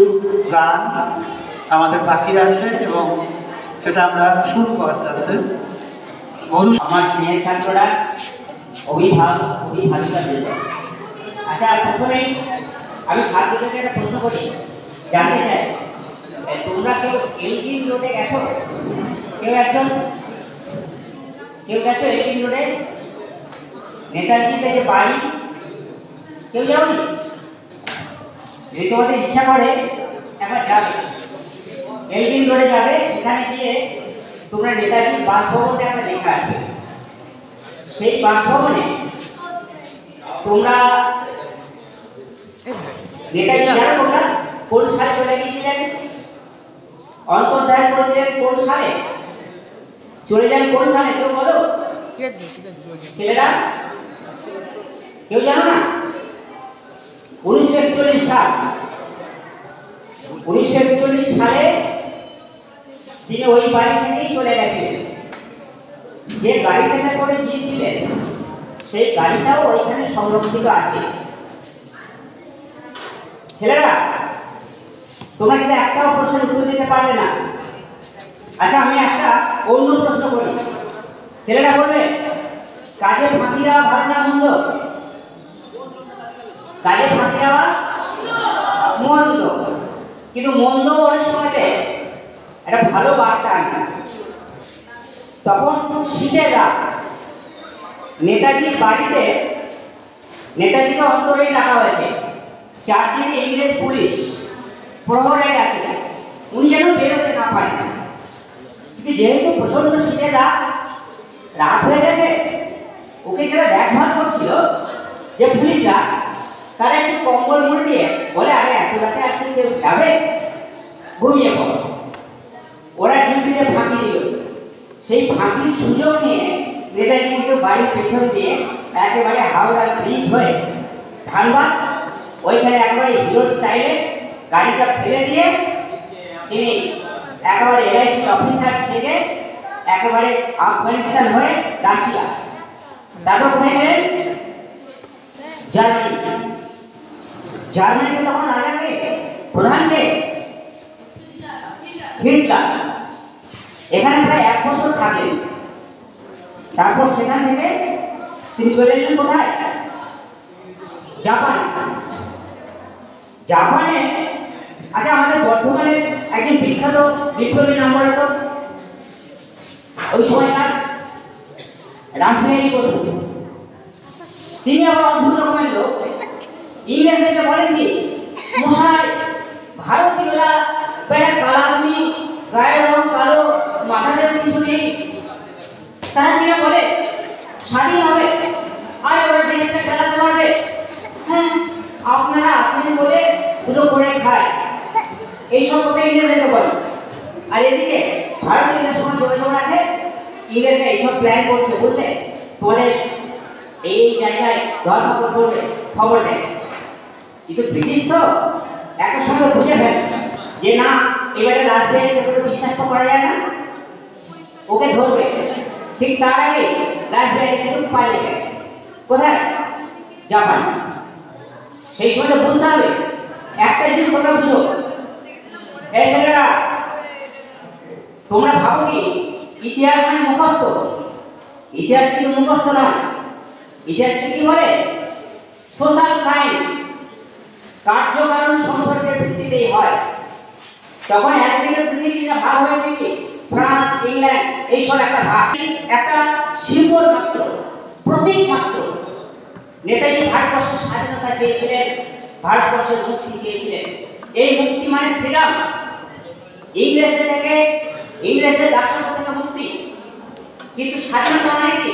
গান আমাদের বাকি আছে এবং সেটা আমরা শুনবো আস্তে আস্তে। আমার স্নেহের ছাত্ররা খুবই ভালো লাগবে। আচ্ছা, প্রথমেই আমি ছাত্রদেরকে একটা প্রশ্ন করি, জানতে চাই তোমরা কেউ এলজিন রোডে গেছো? কেউ গেছো এলজিন রোডে? নেতাজিতে যে বাড়ি, কেউ যাওনি? যদি তোমাদের ইচ্ছা করে একবার যাবে, এলজিন রোডে যাবে, সেখানে গিয়ে তোমরা নেতাজির বাসভবনে একটা লেখা আসবে। সেই বাসভবনে তোমরা নেতাজি জানো তোমরা কোন সালে চলে গিয়েছিলেন, অন্তর্ধান করেছিলেন কোন সালে, চলে যান কোন সালে, কেউ বলো ছেলেরা? কেউ জানো না? 1941 সাল। 1941 সালে তিনি ওই বাড়ি থেকেই চলে গেছিলেন। যে গাড়িটাতে করে গিয়েছিলেন সেই গাড়িটাও ওইখানে সংরক্ষিত আছে। ছেলেরা, তোমরা কিন্তু একটাও প্রশ্নের উত্তর দিতে পারলে না। আচ্ছা, আমি একটা অন্য প্রশ্ন করি, ছেলেরা বলবে কাজে ফাঁকি দেওয়া ভালো না মন্দ? কাজে ফাঁকি দেওয়া মন্দ, কিন্তু মন্দ অনেক সময়তে একটা ভালো বার্তা আনে। তখন শীতের রাত, নেতাজির বাড়িতে নেতাজিকে অন্তরেই রাখা হয়েছে। চারদিকে ইংরেজ পুলিশ প্রহরে আছে, উনি যেন বেরোতে না পারেন। কিন্তু যেহেতু প্রচন্ড শীতের রাত হয়ে গেছে, ওকে যারা দেখভাল করছিল যে পুলিশরা, তারা একটু কম্বল মুড়ে দিয়ে বলে, আরে এত রাতে আজকে কেউ যাবে, ঘুমিয়ে পড়ো। ওরা ডিউটিতে ফাঁকি দিল। সেই ফাঁকির সুযোগ নিয়ে নেতাজিকে বাড়ির পেছন দিয়ে একেবারে হাওড়া ব্রিজ হয়ে ধানবাদ, ওইখানে একেবারে হিরো স্টাইলে গাড়িটা ফেলে দিয়ে তিনি একেবারে এলআইসি অফিসার সেজে একেবারে আফগানিস্তান হয়ে রাশিয়া, তারপর কোথায় গেলেন? জার্মানি। জার্মানিতে তখন আগে প্রধানকে হিটলার। এখানে প্রায় 1 বছর থাকলেন। তারপর সেখান থেকে তিনি চলে এলেন কোথায়? জাপান। জাপানে, আচ্ছা, আমাদের বর্ধমানের একজন বিখ্যাত বিপ্লবী নাম বলে তো, ওই সময়কার রাসবিহারী বসু। তিনি আবার অদ্ভুত রকমের লোক। ইংরেজদেরকে বলেন কি, মশাই ভারতীয়রা প্যান্ট কালামি, গায়ের রং কালো, মাথাতে কিছু নেই, তারা কি বলে স্বাধীন হবে আর ওরা দেশটা চালাতে পারবে? হ্যাঁ, আপনারা আছেন বলে দুটো করে খায়, এইসব কথা ইংরেজদেরকে বলে। আর এদিকে ভারতীয়দের সঙ্গে যোগাযোগ রাখে, ইংরেজরা এইসব প্ল্যান করছে, বুঝলে, তোমাদের এই জায়গায় ধর্মঘট করবে, খবর দেয়। কিন্তু ব্রিটিশ তো একটা সময় বুঝে ফেলে যে না, এবারে রাজবিহারীকে কোনো বিশ্বাস তো করা যায় না, ওকে ধরবে। ঠিক তার আগে রাজবিহারী কিন্তু পালিয়ে গেছে। কোথায়? জাপান। সেই সময় বুঝতে হবে একটা জিনিস, তোমরা বুঝো, এই ছেলেরা, তোমরা ভাবো কি ইতিহাস মানে মুখস্থ? ইতিহাস কিন্তু মুখস্থ নয়। ইতিহাস কি বলে? সোশ্যাল সায়েন্স, কার্যকারণ সম্পর্কের ভিত্তিতেই হয়। তখন একদিকে পৃথিবীটা ভাগ হয়েছে কি, ফ্রান্স, ইংল্যান্ড, এইসব একটা ভাগ, একটা সিম্বল মাত্র, প্রতীক মাত্র। নেতাজি ভারতবর্ষের স্বাধীনতা চেয়েছিলেন, ভারতবর্ষের মুক্তি চেয়েছিলেন। এই মুক্তি মানে ফ্রিডম, ইংরেজদের থেকে, ইংরেজদের দাসত্ব থেকে মুক্তি। কিন্তু স্বাধীনতা মানে কি?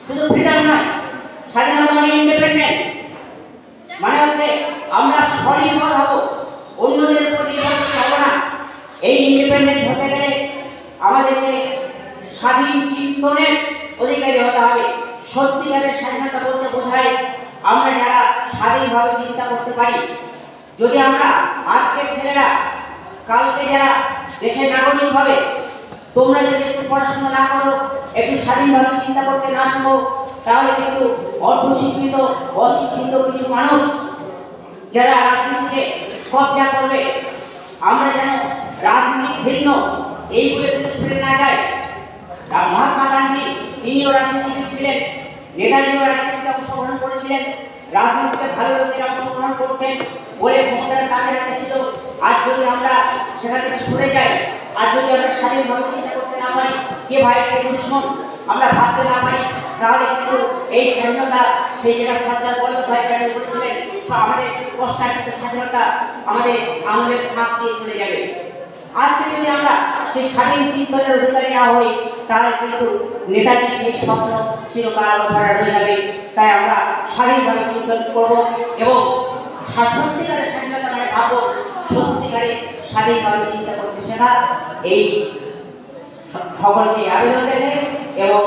শুধু ফ্রিডম নয়, স্বাধীনতা মানে ইন্ডিপেন্ডেন্স, মানে হচ্ছে আমরা স্বনির্ভর হব, অন্যদের উপর নির্ভর হব না। এই ইন্ডিপেন্ডেন্ট হতে গেলে আমাদেরকে স্বাধীন চিন্তনের অধিকারী হতে হবে। সত্যিকারের স্বাধীনতা বলতে বোঝায় আমরা যারা স্বাধীনভাবে চিন্তা করতে পারি। যদি আমরা আজকের ছেলেরা কালকে যারা দেশের নাগরিক হবে, তোমরা যদি একটু পড়াশোনা না করো, একটু স্বাধীনভাবে চিন্তা করতে না শেখো, তাহলে কিন্তু অর্ধশিক্ষিত অশিক্ষিত কিছু মানুষ যারা রাজনীতিকে কবজা করবে, আমরা যেন রাজনীতি ভিন্ন এই বলে ছেড়ে না যায়। মহাত্মা গান্ধী তিনিও রাজনীতিবিদ ছিলেন, নেতাজিও রাজনীতিতে অংশগ্রহণ করেছিলেন, রাজনীতিতে ভালো লোকেরা অংশগ্রহণ করতেন বলে ক্ষমতার তাদের কাছে ছিল। আজ যদি আমরা সেখান থেকে সরে যাই, আজ যদি আমরা স্বাধীনভাবে চিন্তা করতে না পারি কে ভাই কে দুশ্মন আমরা ভাবতে না পারি, তাহলে কিন্তু এই স্বাধীনতা সেই যেটা সরকার বল্লভভাই প্যাটেল করেছিলেন, আমাদের কষ্টার্জিত স্বাধীনতা আমাদের আমাদের ফাঁক দিয়ে চলে যাবে। আজকে যদি আমরা সেই স্বাধীন চিন্তনের অধিকারী না হই, তাহলে কিন্তু নেতাজি সেই স্বপ্ন চিরকাল ধরে রয়ে যাবে। তাই আমরা স্বাধীনভাবে চিন্তন করবো এবং সত্যিকারের স্বাধীনতা মানে ভাববো, সত্যিকারে স্বাধীনভাবে চিন্তা করতে শেখা। এই সকলকে আবেদন রেখে এবং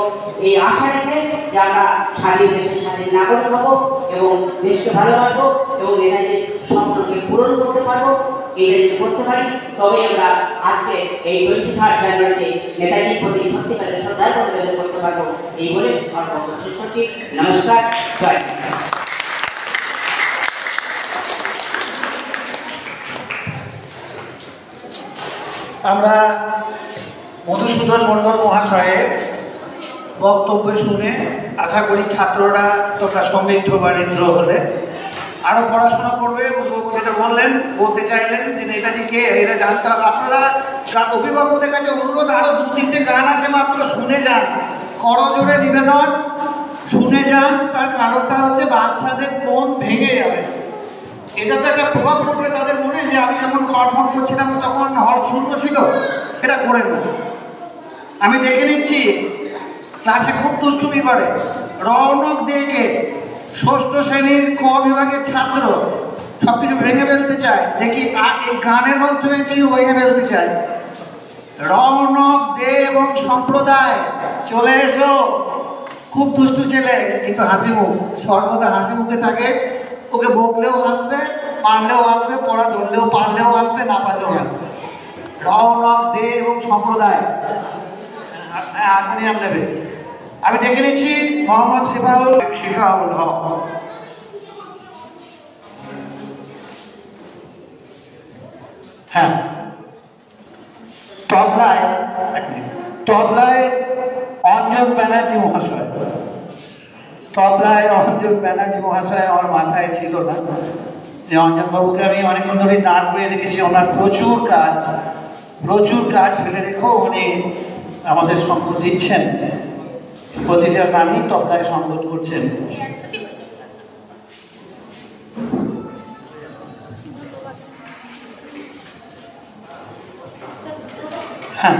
এই আশা রেখে যে আমরা স্বাধীন দেশের স্বাধীন নাগরিক হবো এবং দেশকে ভালোবাসবো এবং নেতাজির স্বপ্নকে পূরণ করতে পারবো, এই দেশে করতে পারি, তবে আমরা আজকে এই 23 জানুয়ারিতে নেতাজির প্রতি সত্যিকারের শ্রদ্ধা নিবেদন করতে পারবো। এই বলে আমার বক্তব্য শেষ করছি। নমস্কার, জয়। আমরা মধুসূদন মণ্ডল মহাশয়ের বক্তব্য শুনে আশা করি ছাত্ররা তোমরা সমৃদ্ধ বাণিজ্য হলে আরো পড়াশোনা করবে। যেটা বললেন, বলতে চাইলেন যে নেতাজিকে এটা জানতে হবে। আপনারা অভিভাবকদের কাছে অনুরোধ, আরো 2-3টে গান আছে মাত্র, শুনে যান, করজোড়ে নিবেদন, শুনে যান। তার কারণটা হচ্ছে বাচ্চাদের মন ভেঙে যাবে, এটা তো একটা প্রভাব পড়বে তাদের মনে যে আমি যখন পারফর্ম করছিলাম তখন হল শূন্য ছিল, এটা করে না। আমি দেখে নিচ্ছি ক্লাসে খুব দুষ্টুমি করে, রৌনক দিয়েকে 6ষ্ঠ শ্রেণীর ক বিভাগের ছাত্র সব কিছু ভেঙে ফেলতে চায়। দেখি এই গানের মাধ্যমে কি ভেঙে ফেলতে চায়। রৌনক দে এবং সম্প্রদায় চলে এসো, খুব দুষ্টু ছেলে কিন্তু হাসি মুখ, সর্বদা হাসি মুখে থাকে। ওকে বকলেও আসবে, পারলেও আসবে, পড়া ধরলেও পারলেও আসবে, না পারলেও আসবে। রৌনক দে এবং সম্প্রদায় হারমোনিয়াম নেবে। আমি দেখে নিচ্ছি মোহাম্মদ শিফাউল হক। হ্যাঁ, তবলায় অঞ্জন ব্যানার্জি মহাশয়। তবলায় অঞ্জন ব্যানার্জি মহাশয় আমার মাথায় ছিল না যে অঞ্জনবাবুকে আমি অনেকক্ষণ ধরে দাঁড় করে রেখেছি। ওনার প্রচুর কাজ ফেলে রেখেও উনি আমাদের সঙ্গ দিচ্ছেন, প্রতিটা গানই তবলায় সংগত করছেন। হ্যাঁ,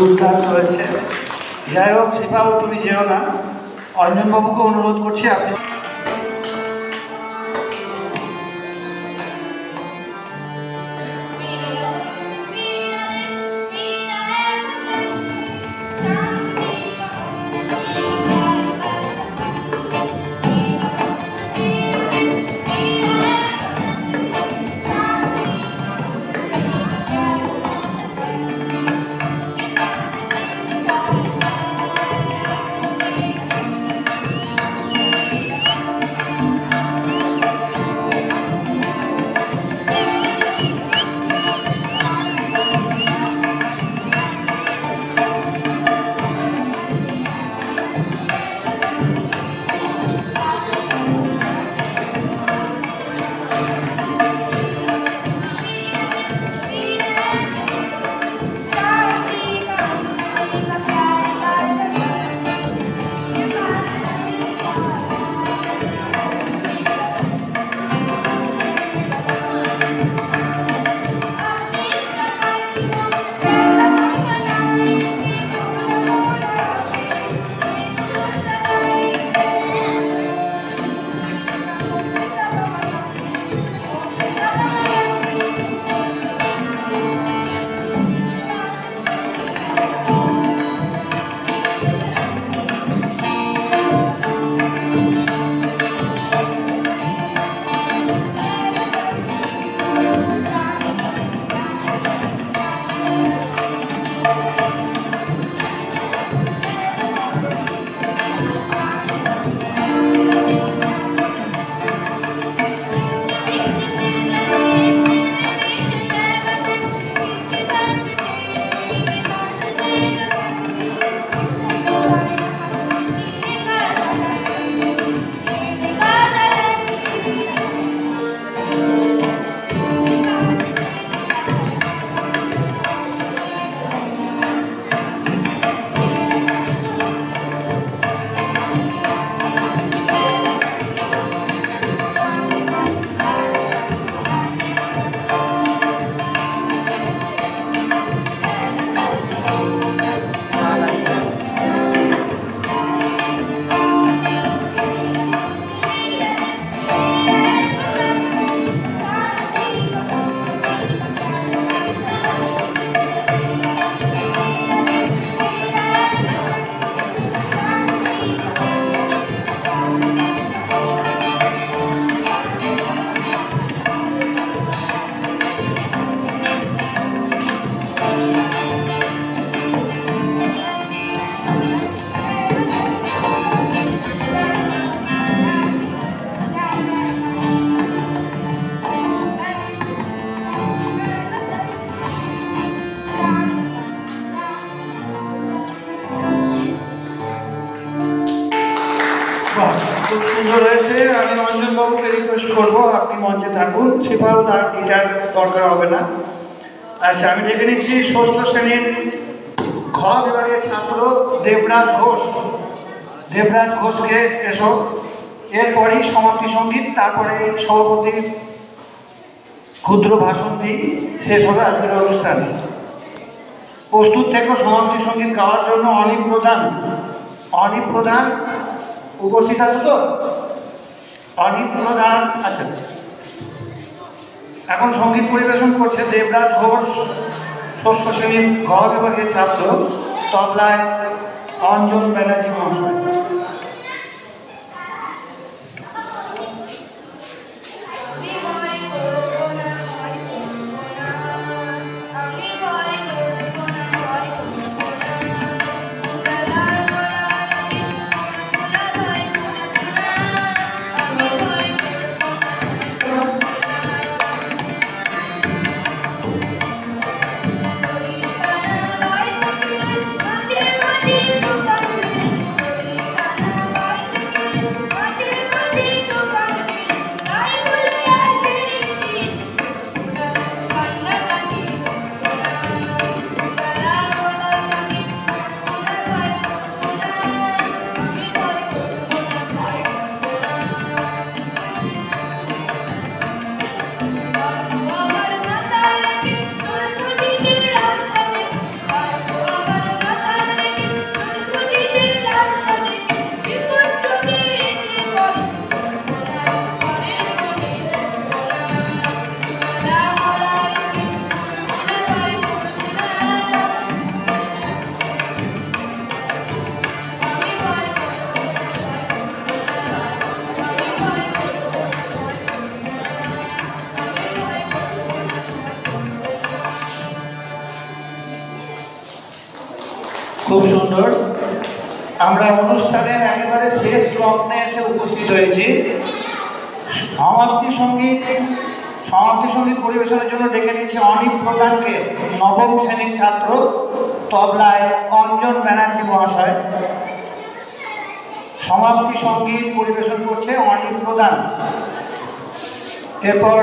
দুর্দান্ত হয়েছে। যাই হোক, শিপাও তুমি যেও না, অঞ্জনবাবুকে অনুরোধ করছি আপনি খুব সুন্দর হয়েছে। আমি অঞ্জনবাবুকে রিকোয়েস্ট করবো আপনি মঞ্চে থাকুন, সেটাও তার টিচার দরকার হবে না। আচ্ছা, আমি দেখে নিচ্ছি ষষ্ঠ শ্রেণীর ঘ বিভাগের ছাত্র দেবরাজ ঘোষ। দেবরাজ ঘোষকে এসো। এরপরই সমাপ্তি সঙ্গীত, তারপরে সভাপতির ক্ষুদ্র ভাষণ দিয়ে শেষ হবে আজকের অনুষ্ঠান। প্রস্তুত থেকে সমাপ্তি সঙ্গীত গাওয়ার জন্য অনিক প্রধান উপস্থিত আছে তো? অনিক প্রধান আচ্ছা, এখন সঙ্গীত পরিবেশন করছে দেবরাজ ঘোষ, ষষ্ঠ শ্রেণীর ঘ বিভাগের ছাত্র, তবলায় অঞ্জন ব্যানার্জি মহাশয়। Thank you. খুব সুন্দর। আমরা অনুষ্ঠানের একেবারে শেষ লগ্নে এসে উপস্থিত হয়েছি। সমাপ্তি সঙ্গীত পরিবেশনের জন্য ডেকে নিচ্ছি অনিক প্রধানকে, নবম শ্রেণীর ছাত্র, তবলায় অঞ্জন ব্যানার্জি মহাশয়। সমাপ্তি সঙ্গীত পরিবেশন করছে অনিক প্রধান। এরপর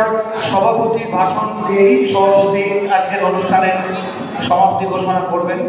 সভাপতি ভাষণ দিয়েই সভাপতি আজকের অনুষ্ঠানের সমাপ্তি ঘোষণা করবেন।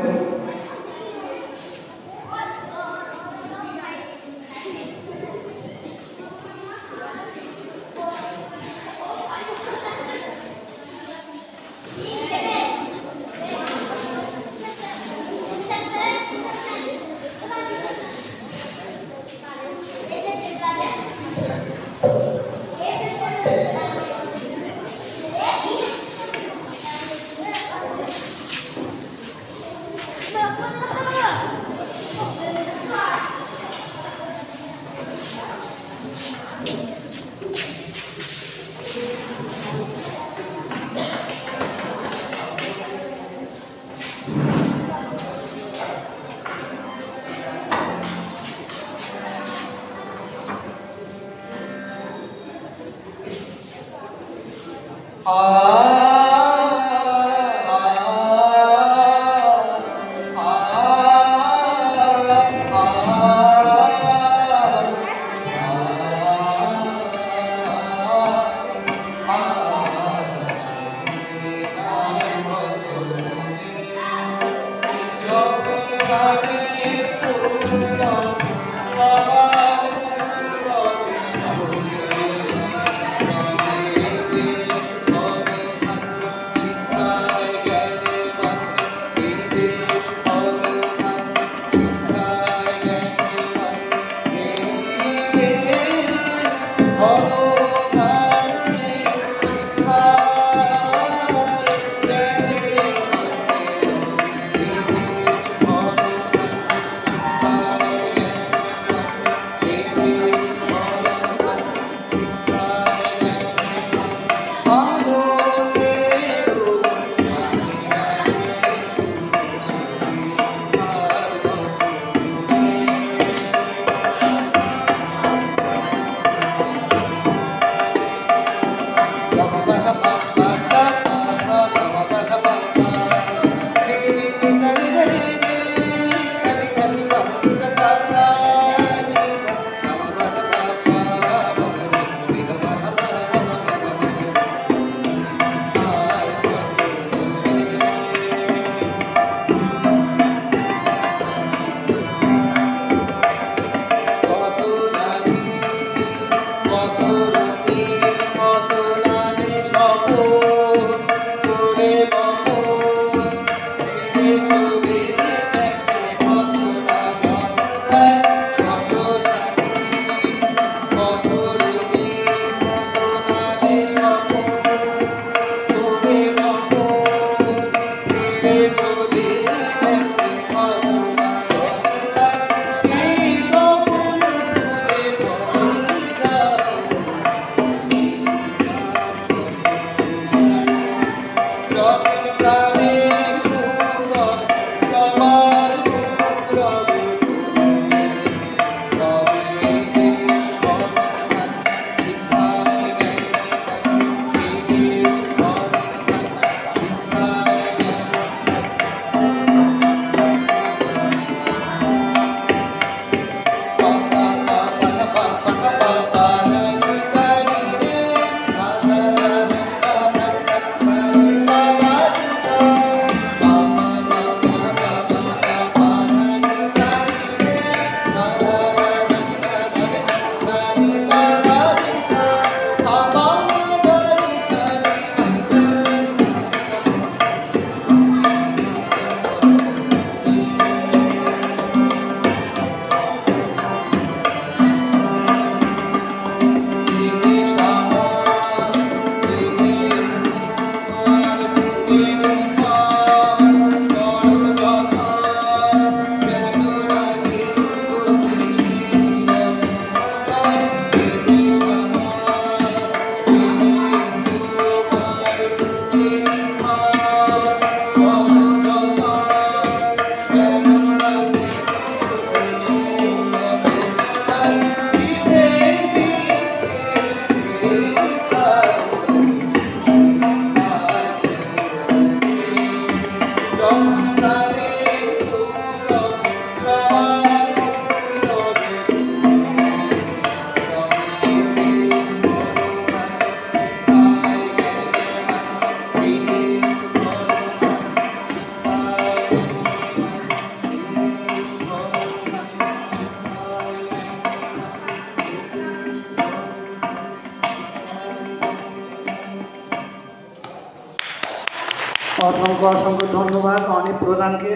অসংখ্য অসংখ্য ধন্যবাদ অনিক প্রধানকে।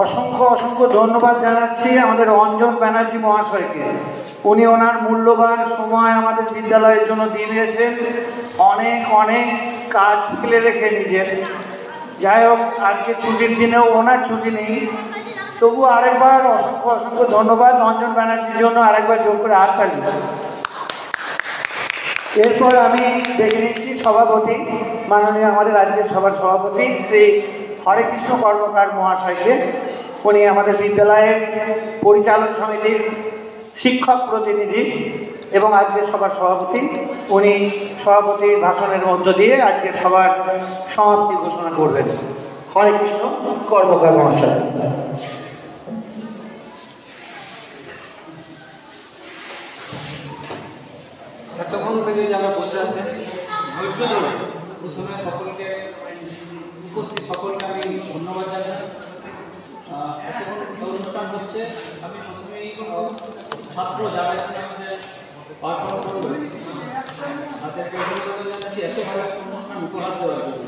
অসংখ্য অসংখ্য ধন্যবাদ জানাচ্ছি আমাদের অঞ্জন ব্যানার্জি মহাশয়কে। উনি ওনার মূল্যবান সময় আমাদের বিদ্যালয়ের জন্য দিয়ে দিয়েছেন, অনেক অনেক কাজ ফেলে রেখে নিজের। যাই হোক, আজকে ছুটির দিনেও ওনার ছুটি নেই, তবু আরেকবার অসংখ্য অসংখ্য ধন্যবাদ অঞ্জন ব্যানার্জির জন্য। আরেকবার জোর করে হাততালি। এরপর আমি ডেকে নিচ্ছি সভাপতি, মাননীয় আমাদের রাজ্যের সভার সভাপতি শ্রী হরেকৃষ্ণ কর্মকার মহাশয়কে। উনি আমাদের বিদ্যালয়ের পরিচালন সমিতির শিক্ষক প্রতিনিধি এবং আজকের সভার সভাপতি। উনি সভাপতির ভাষণের মধ্য দিয়ে আজকের সভার সমাপ্তি ঘোষণা করবেন। হরেকৃষ্ণ কর্মকার মহাশয়। এতক্ষণ থেকে যারা বসে আছেন ধৈর্য ধরে প্রথমে সকলকে উপস্থিত সকলকে আমি ধন্যবাদ জানাই। এতক্ষণ অনুষ্ঠান হচ্ছে, আমি প্রথমেই ছাত্র যারা এখানে আমাদের পারফর্ম করবে তাদেরকে ধন্যবাদ জানাচ্ছি এত ভালো একটা অনুষ্ঠান উপহার দেওয়ার জন্য।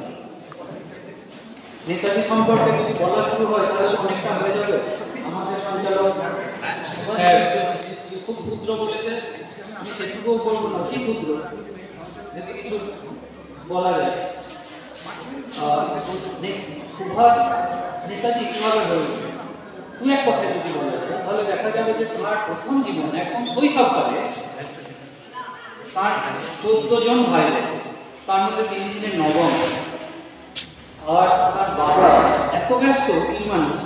নেতাজি সম্পর্কে যদি বলা শুরু হয় তাহলে অনেকটা হয়ে যাবে। আমাদের সঞ্চালক খুব ক্ষুদ্র বলেছে, আমি সেটুকুও করবো না, অতি ক্ষুদ্র যদি কিছু বলা যায়। সুভাষ নেতাজি কিভাবে হল দু এক কথায় যদি বলা যায় তাহলে দেখা যাবে যে তার প্রথম জীবন একদম শৈশবকালে তার 14 জন ভাই, তার মধ্যে তিনি ছিলেন নবম। আর তার বাবা এত ব্যস্ত এই মানুষ,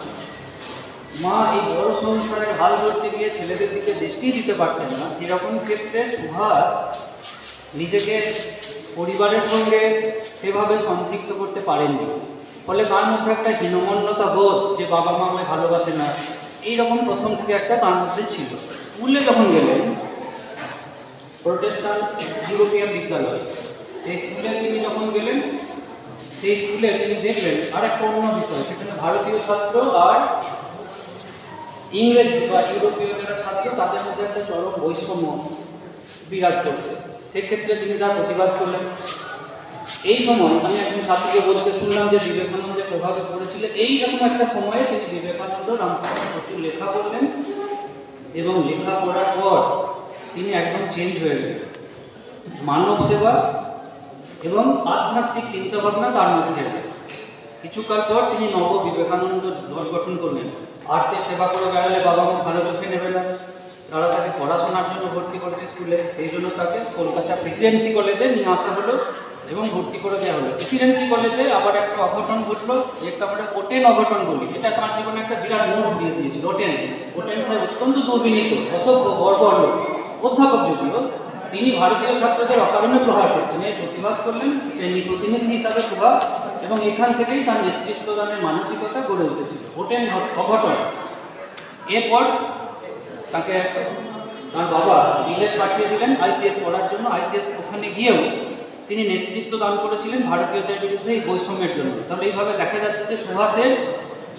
মা এই বড় সংসারের হাল ধরতে গিয়ে ছেলেদের দিকে দৃষ্টি দিতে পারতেন না। সেরকম ক্ষেত্রে সুভাষ নিজেকে পরিবারের সঙ্গে সেভাবে সম্পৃক্ত করতে পারেননি। ফলে তার মধ্যে একটা হীনমন্যতা বোধ, যে বাবা মা আমায় ভালোবাসে না, এইরকম প্রথম থেকে একটা তার মধ্যে ছিল। স্কুলে যখন গেলেন, প্রোটেস্ট্যান্ট ইউরোপিয়ান বিদ্যালয়, সেই স্কুলে তিনি যখন গেলেন, সেই স্কুলে তিনি দেখলেন আর একটা অন্য বিষয়, সেখানে ভারতীয় ছাত্র আর ইংরেজ বা ইউরোপীয় যারা ছাত্র তাদের মধ্যে একটা চরম বৈষম্য বিরাজ করছে। সেক্ষেত্রে তিনি তার প্রতিবাদ করলেন। এই সময় আমি একজন ছাত্রকে বলতে শুনলাম যে বিবেকানন্দের প্রভাবে পড়েছিলেন। এইরকম একটা সময়ে তিনি বিবেকানন্দ রামকৃষ্ণ প্রচুর লেখা করলেন এবং লেখা করার পর তিনি একদম চেঞ্জ হয়ে গেলেন। মানব সেবা এবং আধ্যাত্মিক চিন্তাভাবনা তার মধ্যে। কিছুকাল পর তিনি নব বিবেকানন্দ দল গঠন করলেন। আর্থের সেবা করে বেড়ালে বাবা মা ভালো চোখে নেবে না, তারা তাকে পড়াশোনার জন্য ভর্তি করেছে স্কুলে। সেই জন্য তাকে কলকাতা প্রেসিডেন্সি কলেজে নিয়ে আসা হলো এবং ভর্তি করে দেওয়া হলো। প্রেসিডেন্সি কলেজে আবার একটা অঘটন ঘটলো, যেটা আমরা ওটেন অঘটন বলি। এটা তার জীবনে একটা বিরাট মোড় দিয়ে দিয়েছিল। ওটেন সাহেব অত্যন্ত দুর্বিনীত, অসভ্য, বর্বর লোক, অধ্যাপক যদিও। তিনি ভারতীয় ছাত্রদের অকারণে প্রহার করতেন, এই প্রতিবাদ করলেন শ্রেণী প্রতিনিধি হিসাবে সুভাষ, এবং এখান থেকেই তার নেতৃত্বদানের মানসিকতা গড়ে উঠেছিল। ওটেন অঘটন। এরপর তাকে তার বাবা বিলেত পাঠিয়ে দিলেন আইসিএস পড়ার জন্য। আইসিএস ওখানে গিয়েও তিনি নেতৃত্ব দান করেছিলেন ভারতীয়দের বিরুদ্ধে এই বৈষম্যের জন্য। তাহলে এইভাবে দেখা যাচ্ছে যে সুভাষের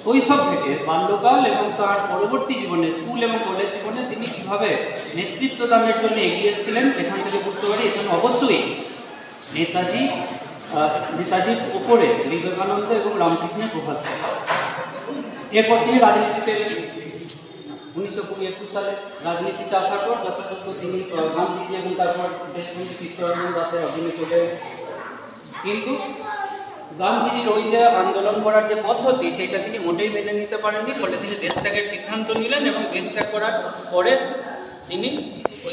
শৈশব থেকে বাল্যকাল এবং তার পরবর্তী জীবনে স্কুল এবং কলেজ জীবনে তিনি কীভাবে নেতৃত্ব দানের জন্য এগিয়ে এসেছিলেন, এখান থেকে বুঝতে পারি এখানে অবশ্যই নেতাজির উপরে বিবেকানন্দ এবং রামকৃষ্ণের প্রভাব ছিল। এরপর তিনি রাজনীতিতে 1921 সালে রাজনীতিতে আসার পর যথাযথ তিনি গান্ধীজি এবং তারপর দেশবন্ধু চিত্তরঞ্জন দাসের অধীনে চলে। কিন্তু গান্ধীজির ওই যে আন্দোলন করার যে পদ্ধতি, সেটা তিনি মোটেই মেনে নিতে পারেননি। ফলে তিনি দেশ ত্যাগের সিদ্ধান্ত নিলেন এবং দেশ ত্যাগ করার পরে তিনি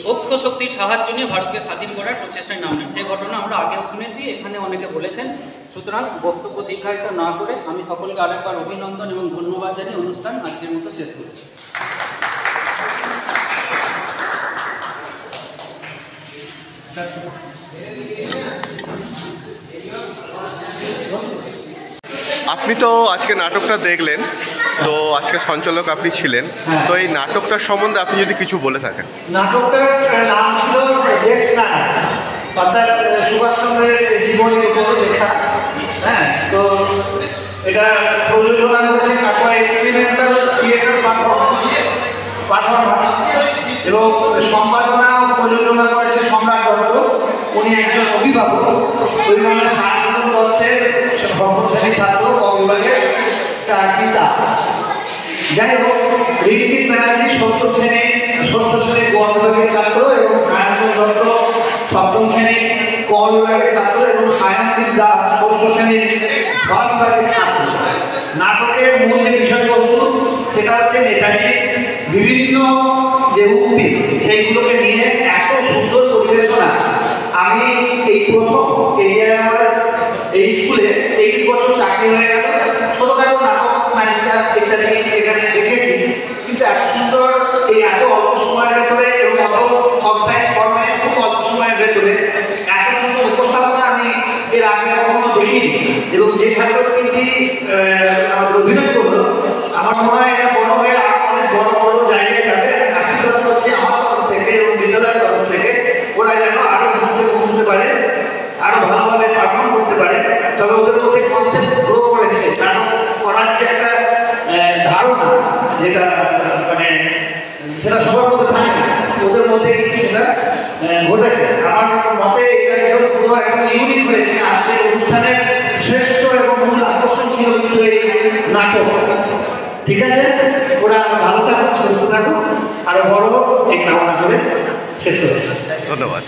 সক্ষ শক্তির সাহায্য নিয়ে ভারতকে স্বাধীন করার প্রচেষ্টায় নামলেন। সেই ঘটনা আমরা আগেও শুনেছি, এখানে অনেকে বলেছেন। সুতরাং বক্তব্য দীর্ঘায়িত না করে আমি সকলকে আরেকবার অভিনন্দন এবং ধন্যবাদ জানিয়ে অনুষ্ঠান আজকের মতো শেষ করছি। আপনি তো আজকে নাটকটা দেখলেন, তো আজকে সঞ্চালক আপনি ছিলেন, তো এই নাটকটার সম্বন্ধে আপনি যদি কিছু বলে থাকেন। নাটকটার নাম ছিল দেশ নায়ক, অর্থাৎ সুভাষচন্দ্রের জীবনের উপর লেখা। হ্যাঁ, তো এটা প্রযোজনা করেছে কাটোয়া এক্সপেরিমেন্টাল থিয়েটার পারফরম্যান্স এবং সম্পাদনা প্রযোজনা করেছে সম্রাট দত্ত উনি একজন অভিভাবক, পরিমাণের সাধারণ তত্ত্বের সপ্তম শ্রেণীর ছাত্র, কমলাকে 4টি দাঁত। যাই হোক, ঋত্বিক ব্যানার্জি ষষ্ঠ শ্রেণীর গ বিভাগের ছাত্র এবং সায়ন্তন দত্ত 7ম শ্রেণীর ক বিভাগের ছাত্র এবং সায়ন্তিক দাস 6ষ্ঠ শ্রেণীর গ বিভাগের ছাত্র। নাটকের মূল যে বিষয়বস্তু সেটা হচ্ছে নেতাজি বিভিন্ন যে উক্তি সেইগুলোকে নিয়ে এত সুন্দর পরিবেশনা। আমি এই প্রথম আমার এই স্কুলে 23 বছর চাকরি হয়ে গেল, ছোটখাটো নাটক নাটিকা ইত্যাদি এখানে দেখেছি, কিন্তু এত সুন্দর এই এত অল্প সময়ের ভেতরে এবং এত কনসাইজ ফর্মে খুব অল্প সময়ের ভেতরে এত সুন্দর উপস্থাপনা আমি এর আগে কখনো দেখিনি। এবং যে ছাত্রটি আমাদের অভিনয় করলো, আমার মনে হয় এটা বড় হয়ে আরো অনেক বড় বড় জায়গায় যাবে। আশীর্বাদ করছি আমার তরফ থেকে এবং বিদ্যালয়ের তরফ থেকে, ওরা যেন আরো পৌঁছতে পারে, আরো ভালোভাবে পারফর্ম করতে পারে। তবে ওদের মধ্যে কনসেপ্ট গ্রো করেছে, নাটক করার যে একটা ধারণা, যেটা মানে সেটা সবার মধ্যে থাকে না, ওদের মধ্যে কিন্তু সেটা ঘটেছে। আমার মতে এটা একদম পুরো একদম ইউনিক হয়েছে। আজকের অনুষ্ঠানের শ্রেষ্ঠ এবং মূল আকর্ষণ ছিল কিন্তু এই নাটক। ঠিক আছে, ওরা ভালো থাকুক, সুস্থ থাকুক, আরো বড় হোক, এই কামনা করে শেষ করেছে। ধন্যবাদ।